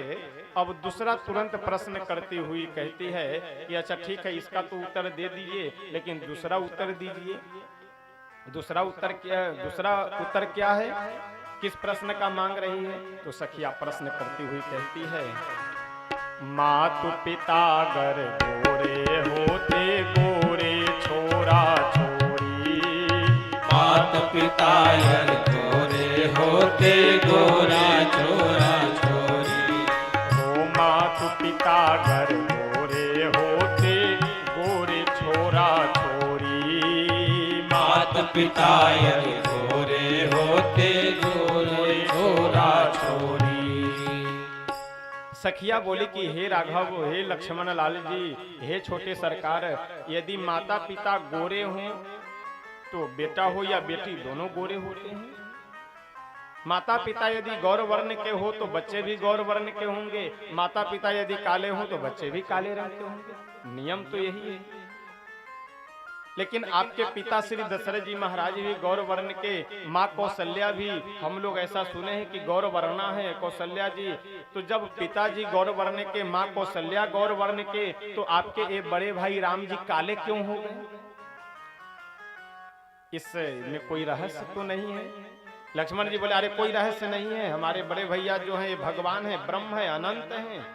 अब दूसरा तुरंत प्रश्न करती हुई कहती है कि अच्छा ठीक है, इसका तो उत्तर दे दीजिए, लेकिन दूसरा उत्तर दीजिए। दूसरा उत्तर क्या है? किस प्रश्न का मांग रही है? तो सखिया प्रश्न करती हुई कहती है, मातु पिता गर गोरे होते गोरे छोरा छोरी, मात पिता गर गोरे होते गोरा छोरा छोरी, हो मातु पिता गर गोरे होते गोरे छोरा छोरी, मात पिता गर गोरे होते छोरा छोरी। सखिया बोली कि हे राघव, हे लक्ष्मण लाल जी, हे छोटे सरकार, यदि माता पिता गोरे हों तो बेटा हो या बेटी दोनों गोरे होते हैं। माता पिता यदि गौर वर्ण के हो तो बच्चे भी गौर वर्ण के होंगे, माता पिता यदि काले हो तो बच्चे भी काले रंग के होंगे। नियम तो यही है। लेकिन आपके पिता श्री दशरथ जी महाराज भी गौर वर्ण के, माँ कौशल्या भी, हम लोग ऐसा सुने हैं कि गौर वर्णा है कौशल्या जी। तो जब पिताजी गौर वर्ण के, माँ कौशल्या गौर वर्ण के, तो आपके ये बड़े भाई राम जी काले क्यों हो गए? इसमें कोई रहस्य तो नहीं है? लक्ष्मण जी बोले, अरे कोई रहस्य नहीं है, हमारे बड़े भैया जो है भगवान है, ब्रह्म है, अनंत है,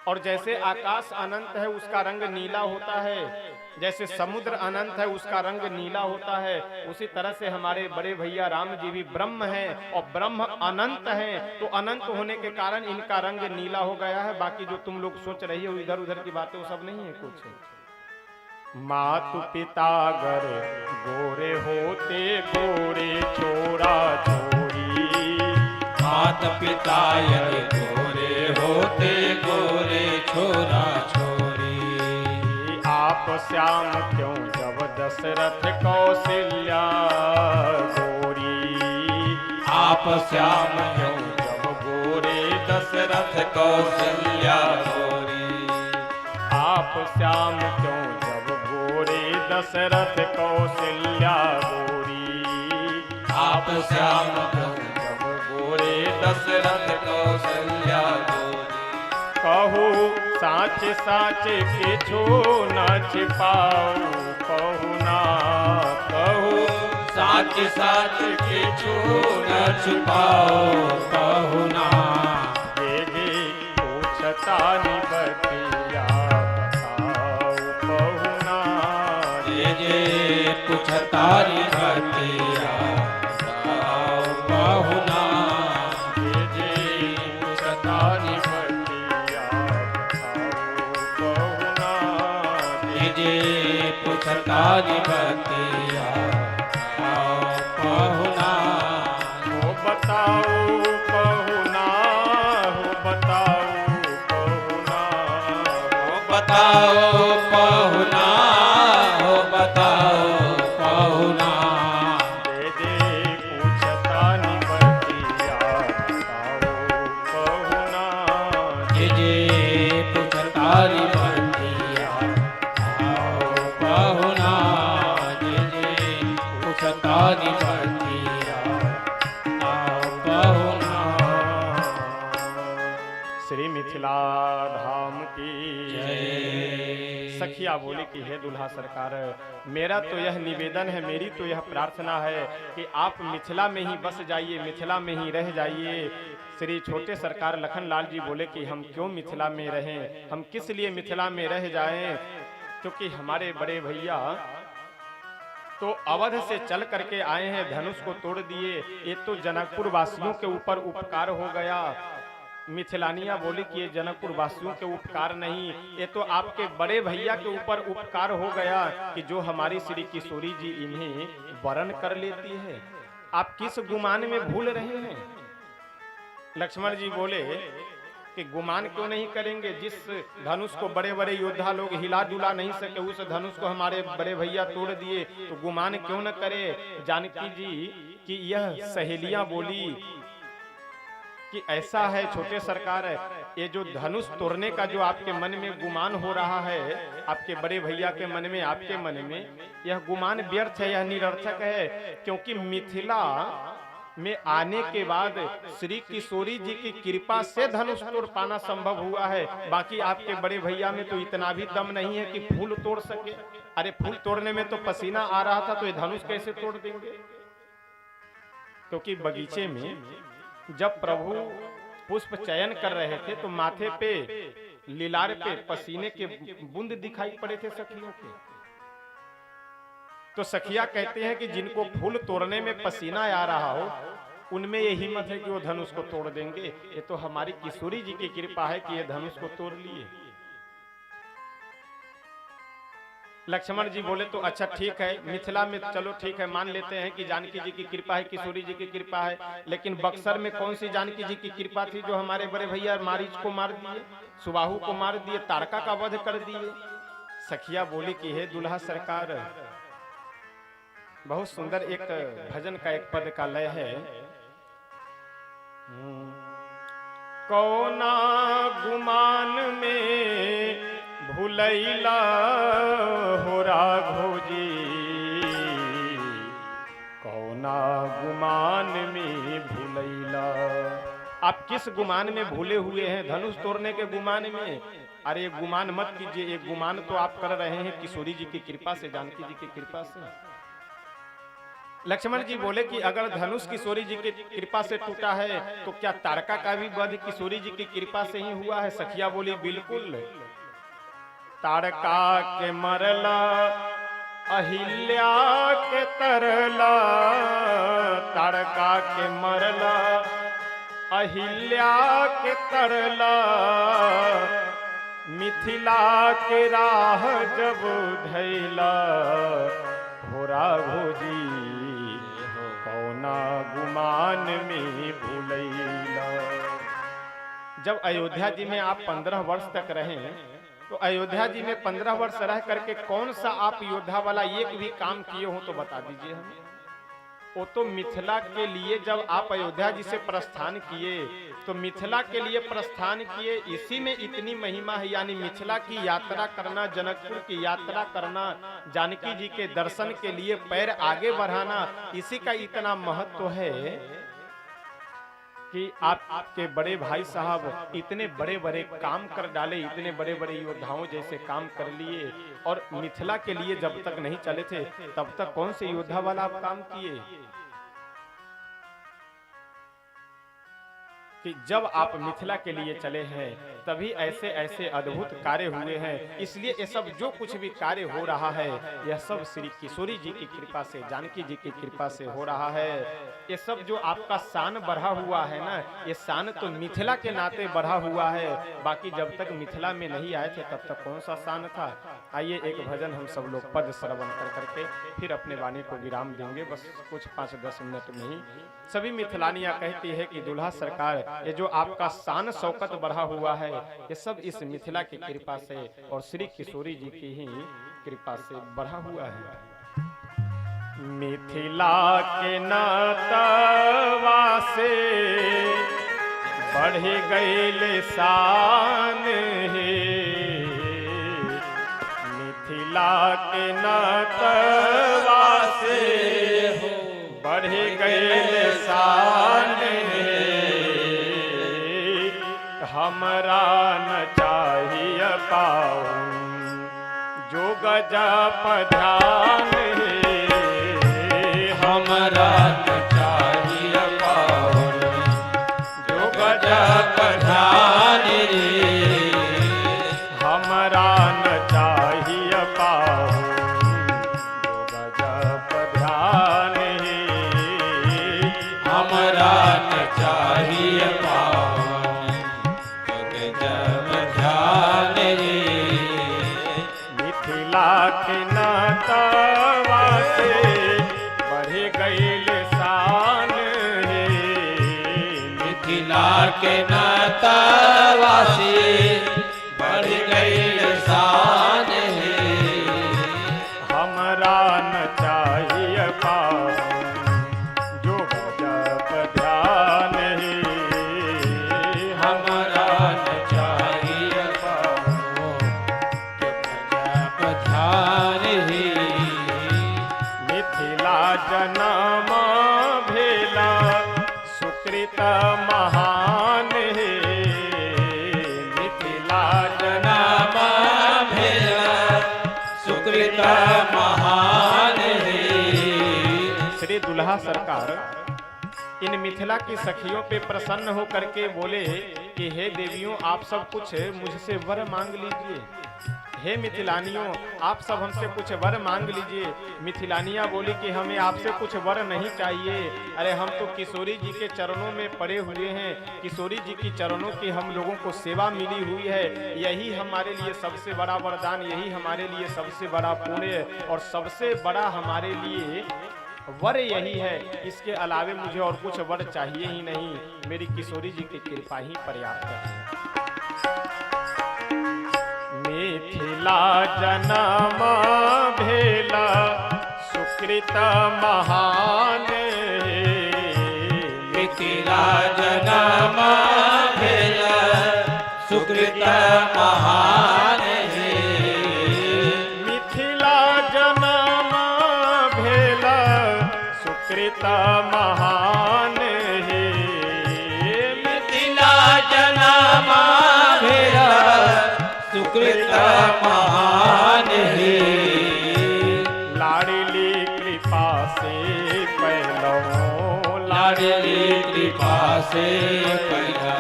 और जैसे आकाश अनंत है उसका रंग नीला होता है, जैसे समुद्र अनंत है उसका रंग नीला होता है, उसी तरह से हमारे बड़े भैया राम जी भी ब्रह्म हैं और ब्रह्म अनंत हैं। तो अनंत होने के कारण इनका रंग नीला हो गया है। बाकी जो तुम लोग सोच रही हो इधर उधर की बातें, वो सब नहीं है कुछ। मातु पिता गर गोरे होते गोरे छोरा छोरी, मात पिता यदि गोरे होते गोरे छोरा छोरी, आप श्याम क्यों जब दशरथ कौशल्या गोरी, आप श्याम क्यों जब गोरे दशरथ कौशल्या गोरी, आप श्याम क्यों जब गोरे दशरथ कौशल्या गोरी, आप श्याम क्यों जब गोरे दशरथ कौशल्या गोरी, कहू साच साच किछु न छिपाऊ, कहू ना कहू साच साच किछु न छुपाओ कहु ना, जे पूछता निबतिया बताऊ, कहू ना जे पुछतारी भतिया बताओ कहु ना, जे पूछता निबतिया बताऊ, कहू ना जे पुछतारी भतिया कहु ना, हो बताओ कहू ना, हो बताओ कहू ना, हो बताओ कहु ना, हो बताओ कहु ना, जे पूछता निबतिया बताओ कहू ना, जे पुछतारी भतिया कहु ना, जे पुछतारी भतिया कहु ना। श्री मिथिला धाम की जय। सखिया बोली कि हे दुल्हा सरकार, मेरा तो यह निवेदन है, मेरी तो यह प्रार्थना है कि आप मिथिला में ही बस जाइए, मिथिला में ही रह जाइए। श्री छोटे सरकार लखनलाल जी बोले कि हम क्यों मिथिला में रहें, हम किस लिए मिथिला में रह जाएं, क्योंकि हमारे बड़े भैया तो अवध से चल करके आए हैं, धनुष को तोड़ दिए, ये तो जनकपुर वासियों के ऊपर उपकार हो गया। मिथिलानिया बोली कि ये जनकपुर वासियों के उपकार नहीं, ये तो आपके बड़े भैया के ऊपर उपकार हो गया कि जो हमारी श्री किशोरी जी इन्हें वरण कर लेती है। आप किस गुमान में भूल रहे हैं? लक्ष्मण जी बोले कि गुमान क्यों नहीं करेंगे, जिस धनुष को बड़े बड़े योद्धा लोग हिला डुला नहीं सके, उस धनुष को हमारे बड़े भैया तोड़ दिए, तो गुमान क्यों न करे। जानकी जी कि यह सहेलियां बोली कि ऐसा है छोटे सरकार, ये जो धनुष तोड़ने का जो आपके मन में गुमान हो रहा है, आपके बड़े भैया के मन में, आपके मन में, यह गुमान व्यर्थ है, यह निरर्थक है, क्योंकि मिथिला में आने के बाद श्री किशोरी जी की कृपा से धनुष तोड़ पाना संभव हुआ है। बाकी आपके बड़े भैया में तो इतना भी दम नहीं है कि फूल तोड़ सके। अरे फूल तोड़ने में तो पसीना आ रहा था, तो ये धनुष कैसे तोड़ देंगे? क्योंकि बगीचे में जब प्रभु पुष्प चयन कर रहे थे तो माथे पे, लीलार पे पसीने के बूंद दिखाई पड़े थे सखियों के। तो सखिया कहते हैं कि जिनको फूल तोड़ने में पसीना आ रहा हो, उनमें ये हिम्मत है कि वो धनुष को तोड़ देंगे। ये तो हमारी किशोरी जी की कृपा है कि ये धनुष को तोड़ लिए। लक्ष्मण जी बोले तो अच्छा ठीक है, मिथिला में चलो ठीक है, मान लेते हैं कि जानकी जी की कृपा है, किशोरी जी की कृपा है, लेकिन बक्सर में कौन सी जानकी जी की कृपा थी जो हमारे बड़े भैया मारीच को मार दिए, सुबाहु को मार दिए, तारका का वध कर दिए। सखिया बोली कि हे दुल्हा सरकार, बहुत सुंदर एक भजन का एक पद का लय है, कौना गुमान में भुलैला हो राघो जी, कौना गुमान में भुलैला। आप किस गुमान में भूले हुए हैं? धनुष तोड़ने के गुमान में? अरे गुमान मत कीजिए, ये गुमान तो आप कर रहे हैं किशोरी जी की कृपा से, जानकी जी की कृपा से। लक्ष्मण जी बोले कि अगर धनुष किशोरी जी की कृपा से टूटा है तो क्या तारका का भी वध किशोरी जी की कृपा से ही हुआ है? सखिया बोली बिल्कुल। तारका के मरला अहिल्या के तरला, तारका के मरला अहिल्या के तरला, मिथिला के राह जब धैला हो राघो जी, कौना गुमान में भूलैला। जब अयोध्या जी में आप 15 वर्ष तक रहे तो अयोध्या जी में 15 वर्ष रह करके कौन सा आप योद्धा वाला एक भी काम किए हो तो बता दीजिए हमें। वो तो मिथिला के लिए जब आप अयोध्या जी से प्रस्थान किए तो मिथिला के लिए प्रस्थान किए, इसी में इतनी महिमा है। यानी मिथिला की यात्रा करना, जनकपुर की यात्रा करना, जानकी जी के दर्शन के लिए पैर आगे बढ़ाना, इसी का इतना महत्व है कि आपके बड़े भाई साहब इतने बड़े बड़े काम कर डाले, इतने बड़े बड़े योद्धाओं जैसे काम कर लिए, और मिथिला के लिए जब तक नहीं चले थे तब तक कौन से योद्धा वाला आप काम किए कि जब आप मिथिला के लिए चले हैं तभी ऐसे ऐसे अद्भुत कार्य हुए हैं। इसलिए ये सब जो कुछ भी कार्य हो रहा है यह सब श्री किशोरी जी की कृपा से, जानकी जी की कृपा से हो रहा है। ये सब जो आपका शान बढ़ा हुआ है ना, ये शान तो मिथिला के नाते बढ़ा हुआ है। बाकी जब तक मिथिला में नहीं आए थे तब तक कौन सा शान था। आइए एक भजन हम सब लोग पद श्रवण कर करके फिर अपने वाणी को विराम देंगे, बस कुछ 5-10 मिनट में ही। सभी मिथिलानियां कहती है कि दूल्हा सरकार, ये जो आपका शान शौकत बढ़ा हुआ है ये सब इस मिथिला की कृपा से और श्री किशोरी जी की ही कृपा से बढ़ा हुआ है। मिथिला के नातवा से बढ़ गई शान है, मिथिला के नातवा से बढ़ गई शान है। हमरा न चाहिए पाऊं जो गजब ध्यान है, हमरा न चाहिए पाऊं जो गजब ध्यान रे, हमरा न चाहिए पाऊं जो गजब ध्यान है, हमरा न चाहिए पाऊं मिथिला के नातवा से बढ़ गई शान है, मिथिला के नातवा से बढ़ गई शान है, हमरा न चाहिए पाऊं जो गजब ध्यान है, हमरा न चाहिए पाऊं जो गजब ध्यान है। मिथिला जन्म भेला सुकृत महान है, मिथिला नाम भेला सुकृत महान है। श्री दुल्हा सरकार इन मिथिला की सखियों पे प्रसन्न हो करके बोले कि हे देवियों, आप सब कुछ मुझसे वर मांग लीजिए। हे मिथिलानियों, आप सब हमसे कुछ वर मांग लीजिए। मिथिलानियां बोली कि हमें आपसे कुछ वर नहीं चाहिए, अरे हम तो किशोरी जी के चरणों में पड़े हुए हैं, किशोरी जी की चरणों की हम लोगों को सेवा मिली हुई है, यही हमारे लिए सबसे बड़ा वरदान, यही हमारे लिए सबसे बड़ा पुण्य और सबसे बड़ा हमारे लिए वर यही है। इसके अलावे मुझे और कुछ वर चाहिए ही नहीं, मेरी किशोरी जी की कृपा ही पर्याप्त है। मिथिला जन्म भेला सुकृत महान है, मिथिला जन्म भेला सुकृत महान है, मिथिला जन्म भेला सुकृत महान है, मिथिला जन्म भेला सुकृत महान है। लाडली कृपा से पहलो, लाडली कृपा से पैदा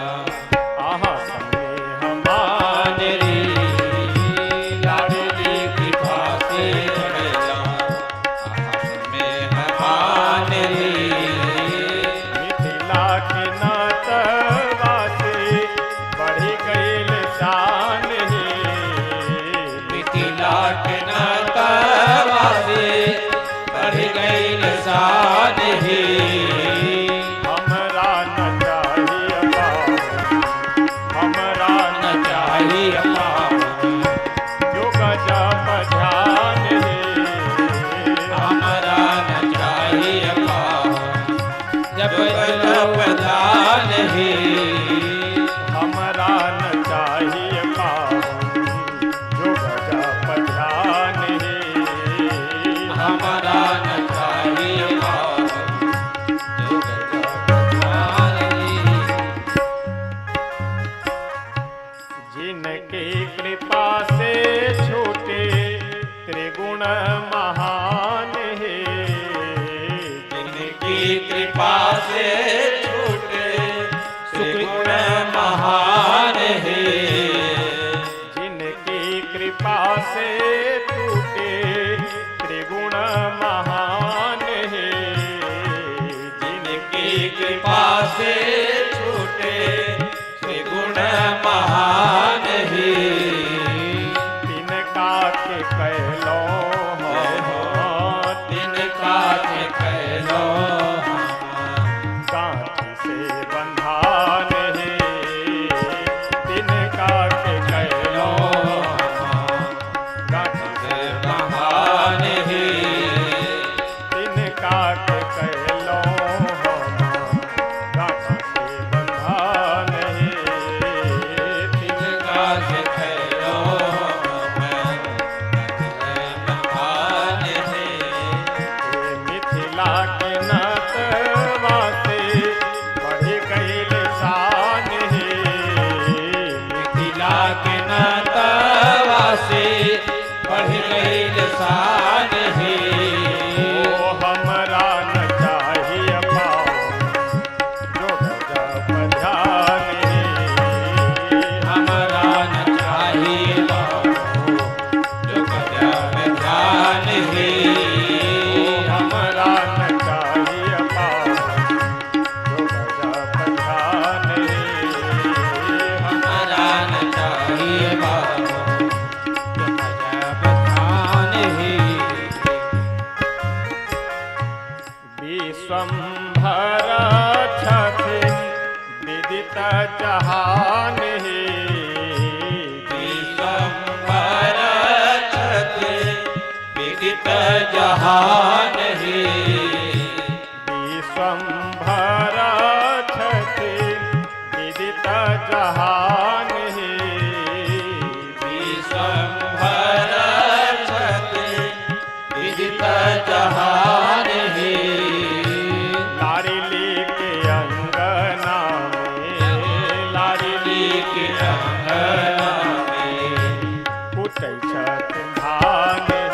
आहा समय हमान रे, लाडली कृपा से पैदा में हमान रे, मिथिला के नातवा से बढ़ गई शान है, मिथिला के नातवा से बढ़ गई शान है। हमरा न चाहिए पाऊं, हमरा न चाहिए पाऊं गुण महान है, जिनकी कृपा से छूटे त्रिगुण महान है, जिनकी कृपा से टूटे त्रिगुण महान है, जिनकी कृपा से छूटे त्रिगुण महान है, तिनका के कहलो तिनका के कहलो गांठी से बंधान है, तिनका के कहलो गांठी से महान है, तिनका के कहलो गांठी से बंधान है, तिनका के कहलो महान है, मिथिला के नतवा से बढ़ गईल शान है, मिथिला के नातवा से बढ़ गई शान है, ओ हमरा न चाहिए पाओ जो गजब ध्यान है, हमारा न चाहिए बाबू जो गजब ध्यान है, हमरा न चाहिए पाओ जो गजब ध्यान है, हमारा न चाहिए बाबू जो गजब ध्यान है, विश्वम्भर छथि विदित जहान है, विश्वम्भर छथि विदित जहान है, विश्वम्भर छथि विदित जहान है, विश्वम्भर छथि विदित जहान है, लारिली के अंगना में लारिली के अंगना में कुटै छथि धान है,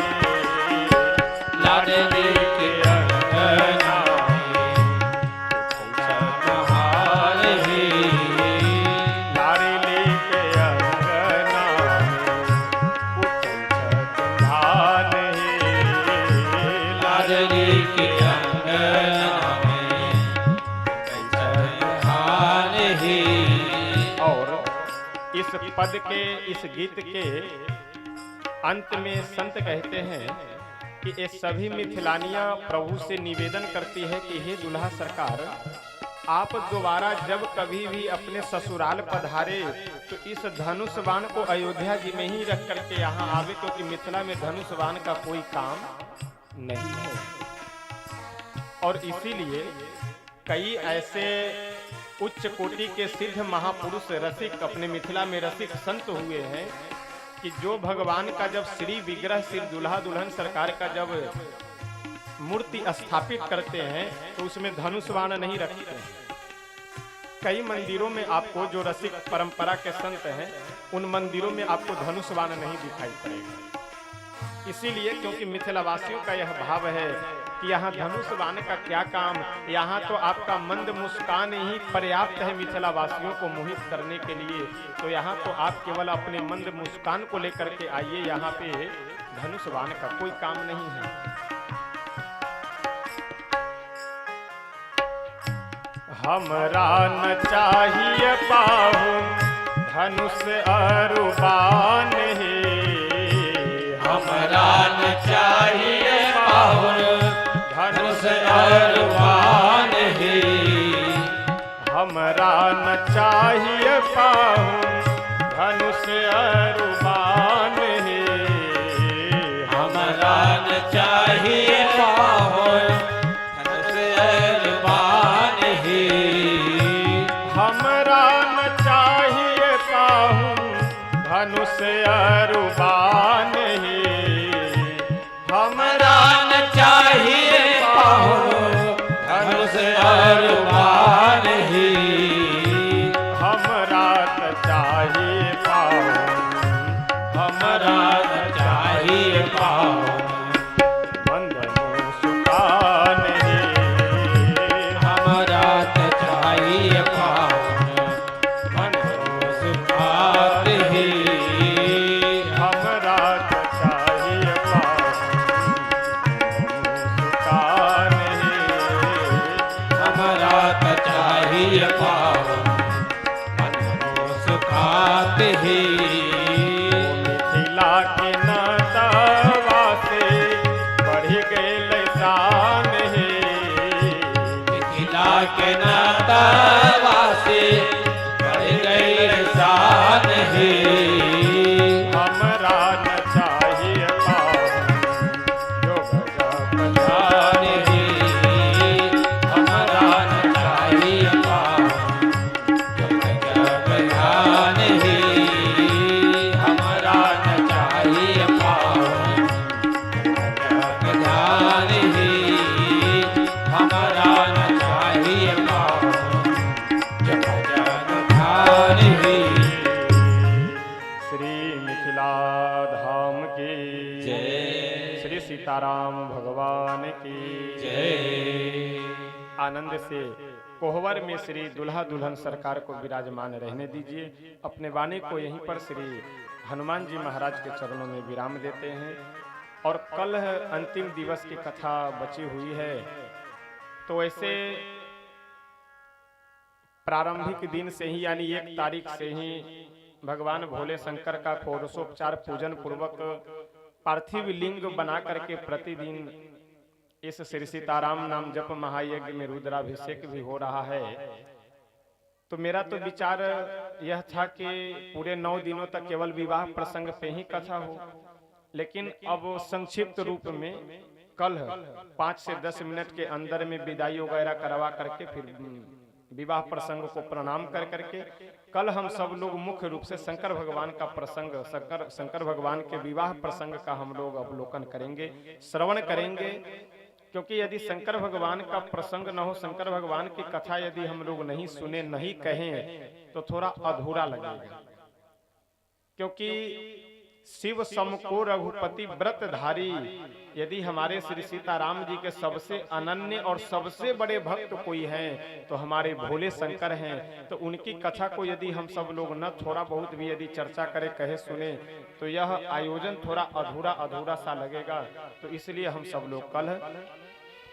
लाडली के अंगना में महान है, लारिली के अंगना में कुटै छथि धान है, लाडली के अंगना में महान है, और इस पद के इस गीत के अंत में संत कहते हैं कि ये सभी मिथिलानियां प्रभु से निवेदन करती है कि हे दुल्हा सरकार, आप दोबारा जब कभी भी अपने ससुराल पधारे तो इस धनुष बाण को अयोध्या जी में ही रख करके यहाँ आवे, क्योंकि मिथिला में धनुष बाण का कोई काम नहीं है। और इसीलिए कई ऐसे उच्च कोटि के सिद्ध महापुरुष रसिक अपने मिथिला में रसिक संत हुए हैं कि जो भगवान का जब श्री विग्रह श्री दुल्हा दुल्हन सरकार का जब मूर्ति स्थापित करते हैं तो उसमें धनुष बाण नहीं रखते हैं। कई मंदिरों में आपको जो रसिक परंपरा के संत हैं उन मंदिरों में आपको धनुष बाण नहीं दिखाई पड़ेगा। इसीलिए क्योंकि मिथिलावासियों का यह भाव है कि यहाँ धनुष बाण का क्या काम, यहाँ तो आपका मंद मुस्कान ही पर्याप्त है मिथिलावासियों को मोहित करने के लिए। तो यहाँ तो आप केवल अपने मंद मुस्कान को लेकर के आइए, यहाँ पे धनुष बाण का कोई काम नहीं है। हमरा न चाहिए पाहु धनुष अरुबान है, हमरा न चाहिए पाहुन धनुष अरुबान है, हमरा न चाहिए पाहु धनुष अरुबान है, हमरा न चाहिए पाहुन धनुष अरुबान है, हमरा न चाहिए पाहु धनुष अरुबान है, हमरा न चाहिए पाहुन धनुष अरुबान है, हमरा त चाहिए पाहु हमरा न चाहिए पाहुन जय। श्री सीताराम भगवान की जय। आनंद से कोहबर में श्री दुल्हा दुल्हन सरकार को विराजमान रहने दीजिए। अपने वाणी को यहीं पर श्री हनुमान जी महाराज के चरणों में विराम देते हैं। और कल अंतिम दिवस की कथा बची हुई है, तो ऐसे प्रारंभिक दिन से ही यानी 1 तारीख से ही भगवान भोले शंकर का षोडशोपचार पूजन पूर्वक पार्थिव लिंग बना करके प्रतिदिन इस श्री सीताराम नाम जप महायज्ञ में रुद्राभिषेक भी हो रहा है। तो मेरा तो विचार यह था कि पूरे 9 दिनों तक केवल विवाह प्रसंग पे ही कथा हो, लेकिन अब संक्षिप्त रूप में कल 5 से 10 मिनट के अंदर में विदाई वगैरह करवा करके फिर विवाह प्रसंग को प्रणाम कर करके कल हम सब लोग मुख्य रूप से शंकर भगवान का प्रसंग, शंकर भगवान के विवाह प्रसंग का हम लोग अवलोकन करेंगे, श्रवण करेंगे। क्योंकि यदि शंकर भगवान का प्रसंग न हो, शंकर भगवान की कथा यदि हम लोग नहीं सुने, नहीं कहें, तो थोड़ा अधूरा लगेगा। क्योंकि शिव समको रघुपति व्रतधारी यदि हमारे श्री सीताराम जी के सबसे अनन्य और सबसे बड़े भक्त कोई हैं तो हमारे भोले शंकर हैं। तो उनकी कथा को यदि हम सब लोग न थोड़ा बहुत भी यदि चर्चा करें, कहे, सुने, तो यह आयोजन थोड़ा अधूरा अधूरा सा लगेगा। तो इसलिए हम सब लोग कल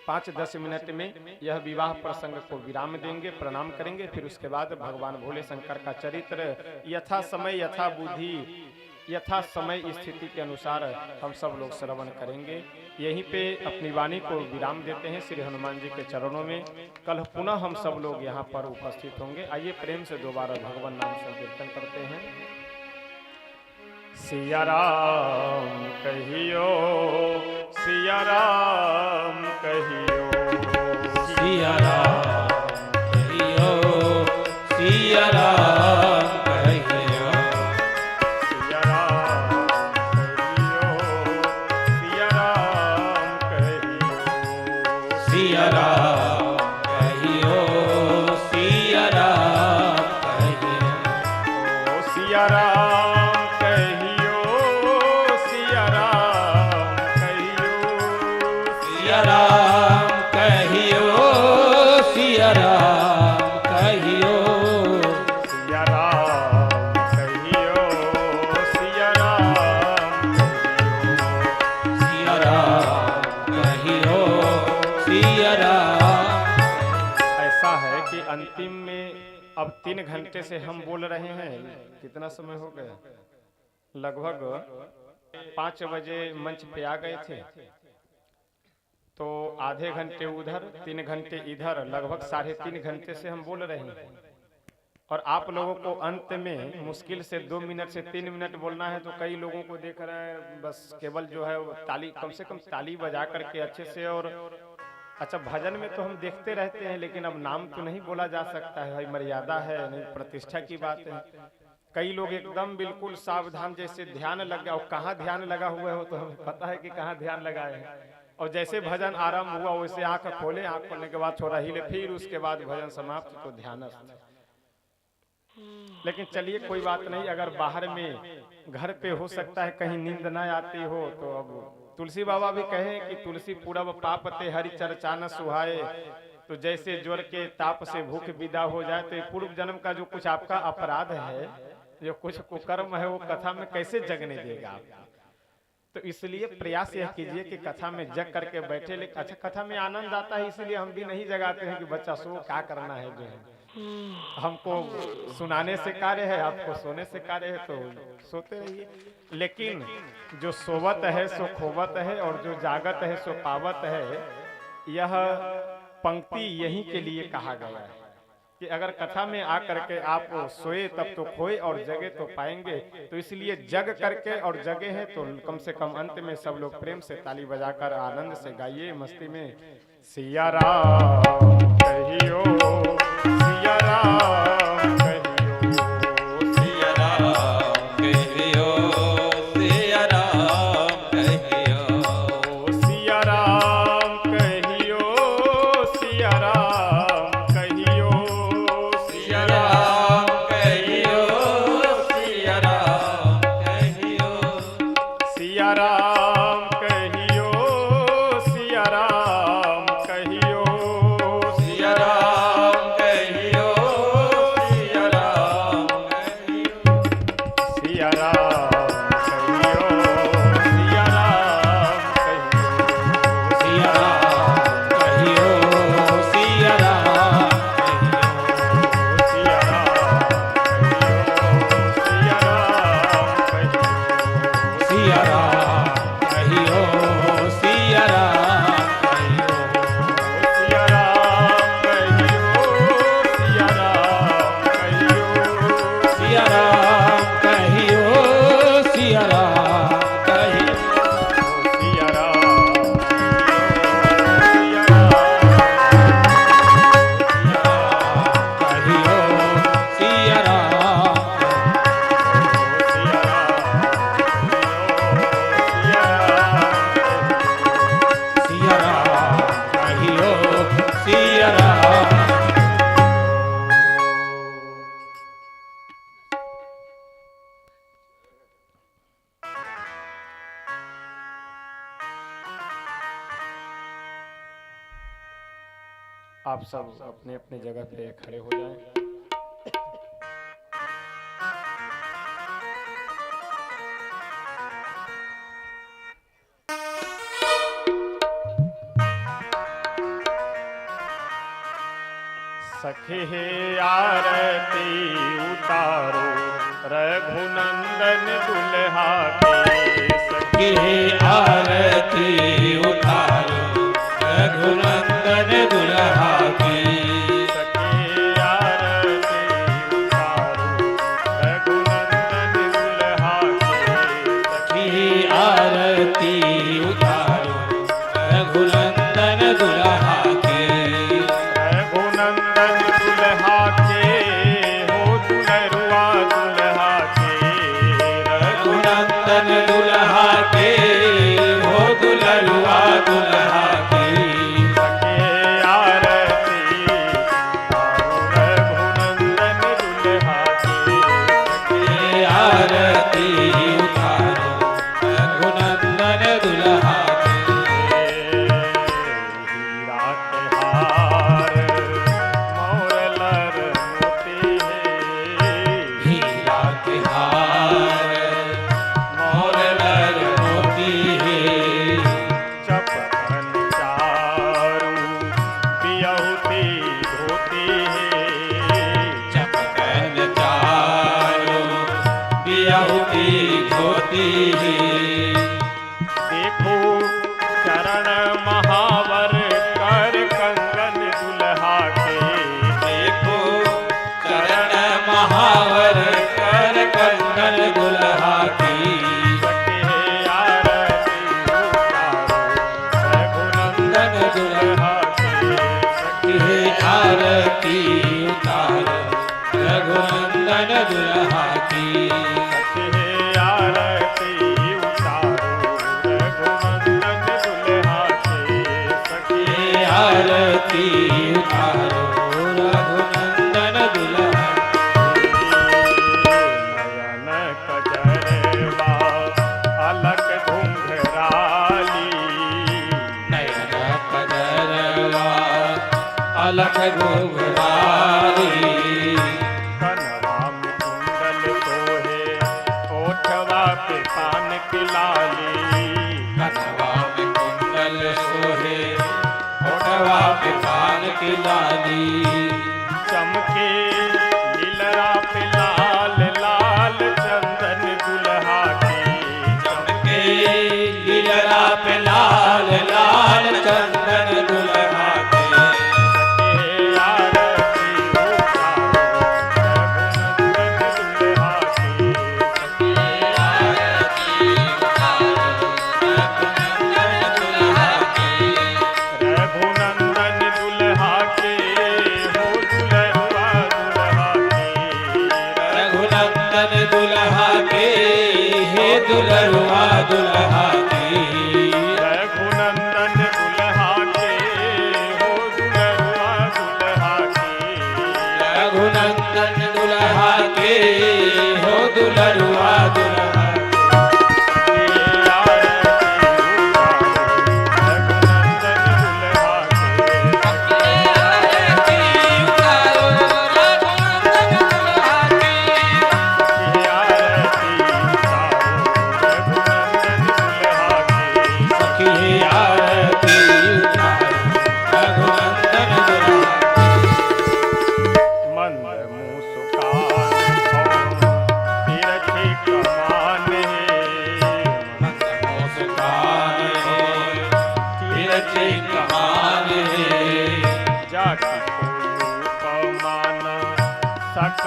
5-10 मिनट में यह विवाह प्रसंग को विराम देंगे, प्रणाम करेंगे। फिर उसके बाद भगवान भोले शंकर का चरित्र यथा समय यथा बुद्धि यथा समय स्थिति के अनुसार हम सब लोग श्रवण करेंगे। यहीं पे अपनी वाणी को विराम देते हैं श्री हनुमान जी के चरणों में। कल पुनः हम सब लोग यहाँ पर उपस्थित होंगे। आइए प्रेम से दोबारा भगवान नाम संकीर्तन करते हैं। सिया राम कहियो, सिया राम कहियो, सिया राम कहियो, सिया राम कहियो, सिया राम कहियो, सिया राम कहियो, सिया राम कहियो, सिया राम कहियो, सिया राम कहियो, सिया राम कहियो, सिया राम कहियो, सिया राम कहियो, सिया राम कहियो, सिया राम। ऐसा है कि अंतिम में अब 3 घंटे से हम बोल रहे हैं। कितना समय हो गया? लगभग 5 बजे मंच पे आ गए थे, तो आधे घंटे उधर, 3 घंटे इधर, लगभग 3.5 घंटे से हम बोल रहे हैं। और आप लोगों को अंत में मुश्किल से 2 मिनट से 3 मिनट बोलना है। तो कई लोगों को देख रहे हैं बस केवल जो है ताली, कम से कम ताली बजा करके अच्छे से। और अच्छा, भजन में तो हम देखते रहते हैं, लेकिन अब नाम तो नहीं बोला जा सकता है, मर्यादा है, नहीं, प्रतिष्ठा की बात है। कई लोग एकदम बिल्कुल सावधान, जैसे ध्यान लग गया। और कहाँ ध्यान लगा हुआ हो तो हमें पता है कि कहाँ ध्यान लगाए हैं। और जैसे भजन आरंभ हुआ वैसे आंख खोले, आंख खोलने के बाद थोड़ा हिले, फिर उसके बाद भजन समाप्त, तो ध्यान। लेकिन चलिए कोई बात नहीं, अगर बाहर में घर पे हो सकता है कहीं नींद ना आती हो, तो अब तुलसी बाबा भी कहे कि तुलसी पूरब पाप ते हरि चर्चा न सुहाए। तो जैसे ज्वर के ताप से भूख विदा हो जाए, तो पूर्व जन्म का जो कुछ आपका अपराध है, जो कुछ कुकर्म है, वो कथा में कैसे जगने देगा आप। तो इसलिए प्रयास यह कीजिए कि कथा में जग करके बैठे। लेकिन अच्छा, कथा में आनंद आता है, इसलिए हम भी नहीं जगाते हैं कि बच्चा सो, क्या करना है। जो है हमको सुनाने से कार्य है, आपको सोने से कार्य है, तो सोते रहिए। लेकिन जो सोवत है सो खोवत है, और जो जागत है सो पावत है। यह पंक्ति यहीं के लिए कहा गया है कि अगर कथा में आकर के आप सोए तब तो खोए, और जगे तो पाएंगे। तो इसलिए जग करके और जगे हैं, तो कम से कम अंत में सब लोग प्रेम से ताली बजाकर आनंद से गाइए, मस्ती में। सिया राम कहियो, सिया राम कहियो, सिया राम कहियो, सिया राम कहियो, सिया राम कहियो, सिया राम कहियो, सिया राम कहियो, सिया राम कहियो, सिया राम सिया राम कहियो सिया राम कहियो सिया राम कहियो सिया राम कहियो सिया राम कहियो सिया राम कहियो सिया राम कहियो सिया राम सिया राम कहियो सिया राम आप सब अपने अपने जगह पे खड़े हो जाएं। सखे हे आरती उतारो रघुनंदन दुल्हा के के आरती उतारो रघुनंदन दुल्हा की सखे आरती उतारो रघुनंदन दुल्हा के की आरती उतारो रघुनंदन दुल्हा की रघुनंदन दुल्हा के हो दुलरुआ दुल्हा के रघुनंदन दुल्हा के हो दुलरुआ दुल्हा की सखे आरती तारो रघुनंदन दुल्हा के के आरती उतारो रघुनंदन दुल्हा की हीरा के हार मोरलर मोती है हीरा के हार मोरलर मोती है चपकन चारू पियौती धोती है चपकन चारो बियाहुती धोती है देखो चरण महावर कर कंगन दुल्हा के देखो चरण महावर कर कंगन दुल्हा की सखे आरती उतारो रघुनंदन दुल्हा के सखे हे आरती उतारो रघुनंदन दुल्हा की सखे आरती उतारो रघुनंदन दुल्हा के सखे हे आरती उतारो रघुनंदन दुल्हा नयन कजरवा अलग घुंघराली नयन कजरवा अलग घुघराली कनवा में कुंडल सोहे ओठवा पे पान की लाली कनवा में कुंडल सोहे ओठवा पे पान की लाली चमके लीलरा पे लाल लाल चंदन दुल्हा की चमके लीलरा पे लाल लाल चंदन दुल्हा के सखे आरती उतारो रघुनंदन दुल्हा की हे आरती उतारो रघुनंदन दुल्हा की रघुनंदन दुल्हा के हो दुलरुआ दुल्हा के रघुनंदन दुल्हा के हे दुलरुआ दुल्हा की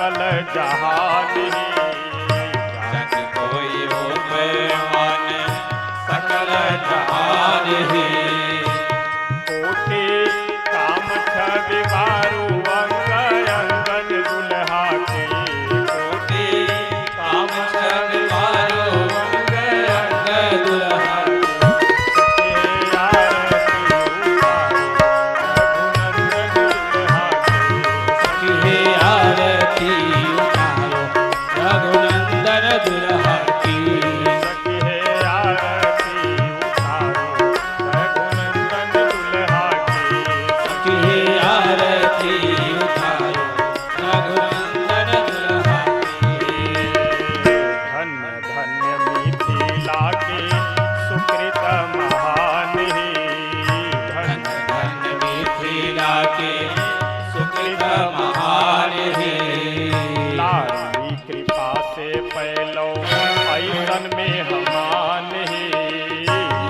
सकल जहान ही जाने कोई उपमान सकल जहान ही कोटि काम छवि बारू अंग अंगन दुल्हा की कोटि काम छवि बारो अंग अंग दुल्हा सखी आरती उतारो रघुनंदन दुल्हा की सखी आरती उतारो रघुनंदन दुल्हा की सखी आरती उतारो रघुनंदन दुल्हा की धन्य धन्य मिथिला के सुकृत महान ही धन्य धन्य मिथिला के सुकृत महान ही लारी कृपा से पैलो ऐसन में हमान ही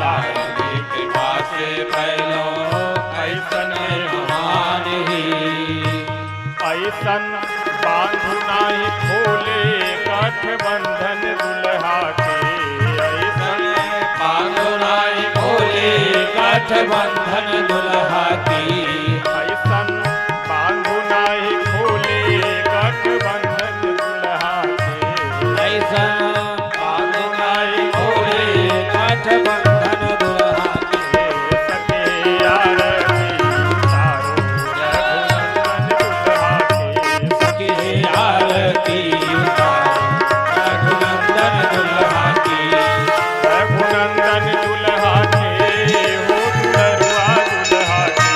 लारी कृपा से फैलो ऐसन में महान ही ऐसन बांधु नाही खोले गठबंधन दुल्हा के ऐसन पागुनाई भोले गठबंधन दुल्हा की ऐसन बांधु नाही खोले गठबंधन दुल्हा के ऐसन पागुनाई भोले गठबंधन दुल्हा की सके आरती उतारो रघुनंदन दुल्हा के सखी आरती उतारो रघुनंदन दुल्हा की रघुनंदन दुल्हा के हो दुलरुआ दुल्हा के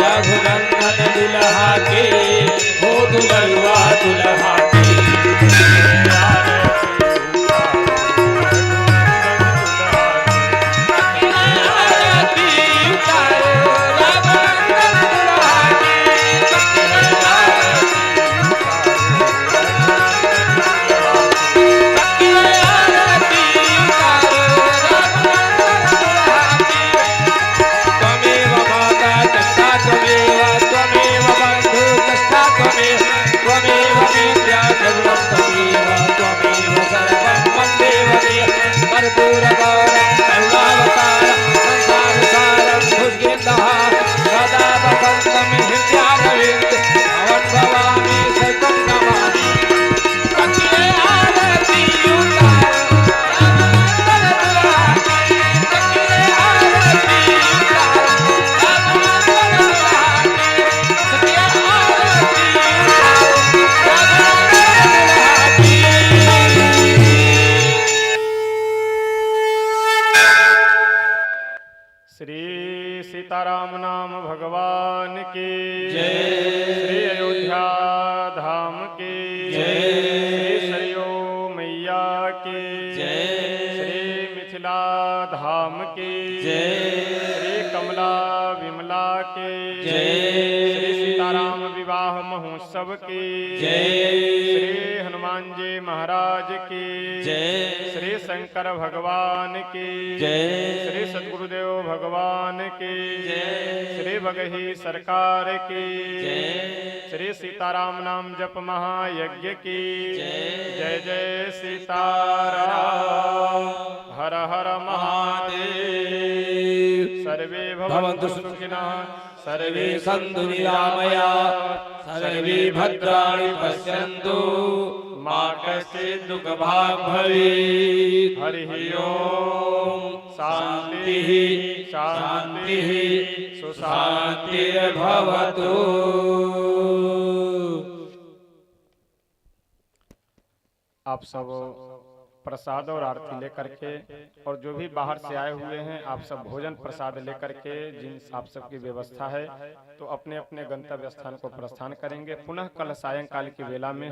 रघुनंदन दुल्हा के हो दुलरुआ दुल्हा की आरती उतारो रघुनंदन दुल्हा की सखी आरती उतारो रघुनंदन दुल्हा की त्वमेव माता कष्टा त्वमेव बन्धु कष्टा त्वमेव विद्या सर्वं त्वमेव सर्वं वन्देव कर्पूरगौरं करुणावतारं संसारसारं भुजगेन्दः सदा वसन्तं हृदयारविन्द भवन् भवामि सतं नमामि सखी आरती उतारो रघुनंदन दुल्हा की सखी आरती उतारो रघुनंदन दुल्हा की सखी आरती उतारो रघुनंदन दुल्हा की श्री सीताराम नाम भगवान की जय। श्री अयोध्या धाम की जय। श्री सरयू मैया की जय। श्री मिथिला धाम की जय। श्री कमला विमला की जय। श्री सीताराम विवाह महोत्सव की जय। श्री हनुमान जी महाराज की जय। श्री शंकर भगवान की जय। श्री सद्गुरुदेव भगवान की जय। श्री भगही सरकार की जय। श्री सीताराम नाम जप महायज्ञ की जय। जय जय सीताराम हर हर महादेव सर्वे भवन्तु सुखिनः सर्वे सन्तु निरामयाः सर्वे भद्राणि पश्यन्तु मा कश्चित् दुःखभाग् भवेत् हरि ओम शांति शांति सुशान्तिर्भवतु। आप सब प्रसाद और आरती लेकर के और जो भी बाहर से आए हुए हैं आप सब भोजन प्रसाद लेकर के जिन आप सबकी व्यवस्था है तो अपने अपने गंतव्य स्थान को प्रस्थान करेंगे। पुनः कल सायंकाल की वेला में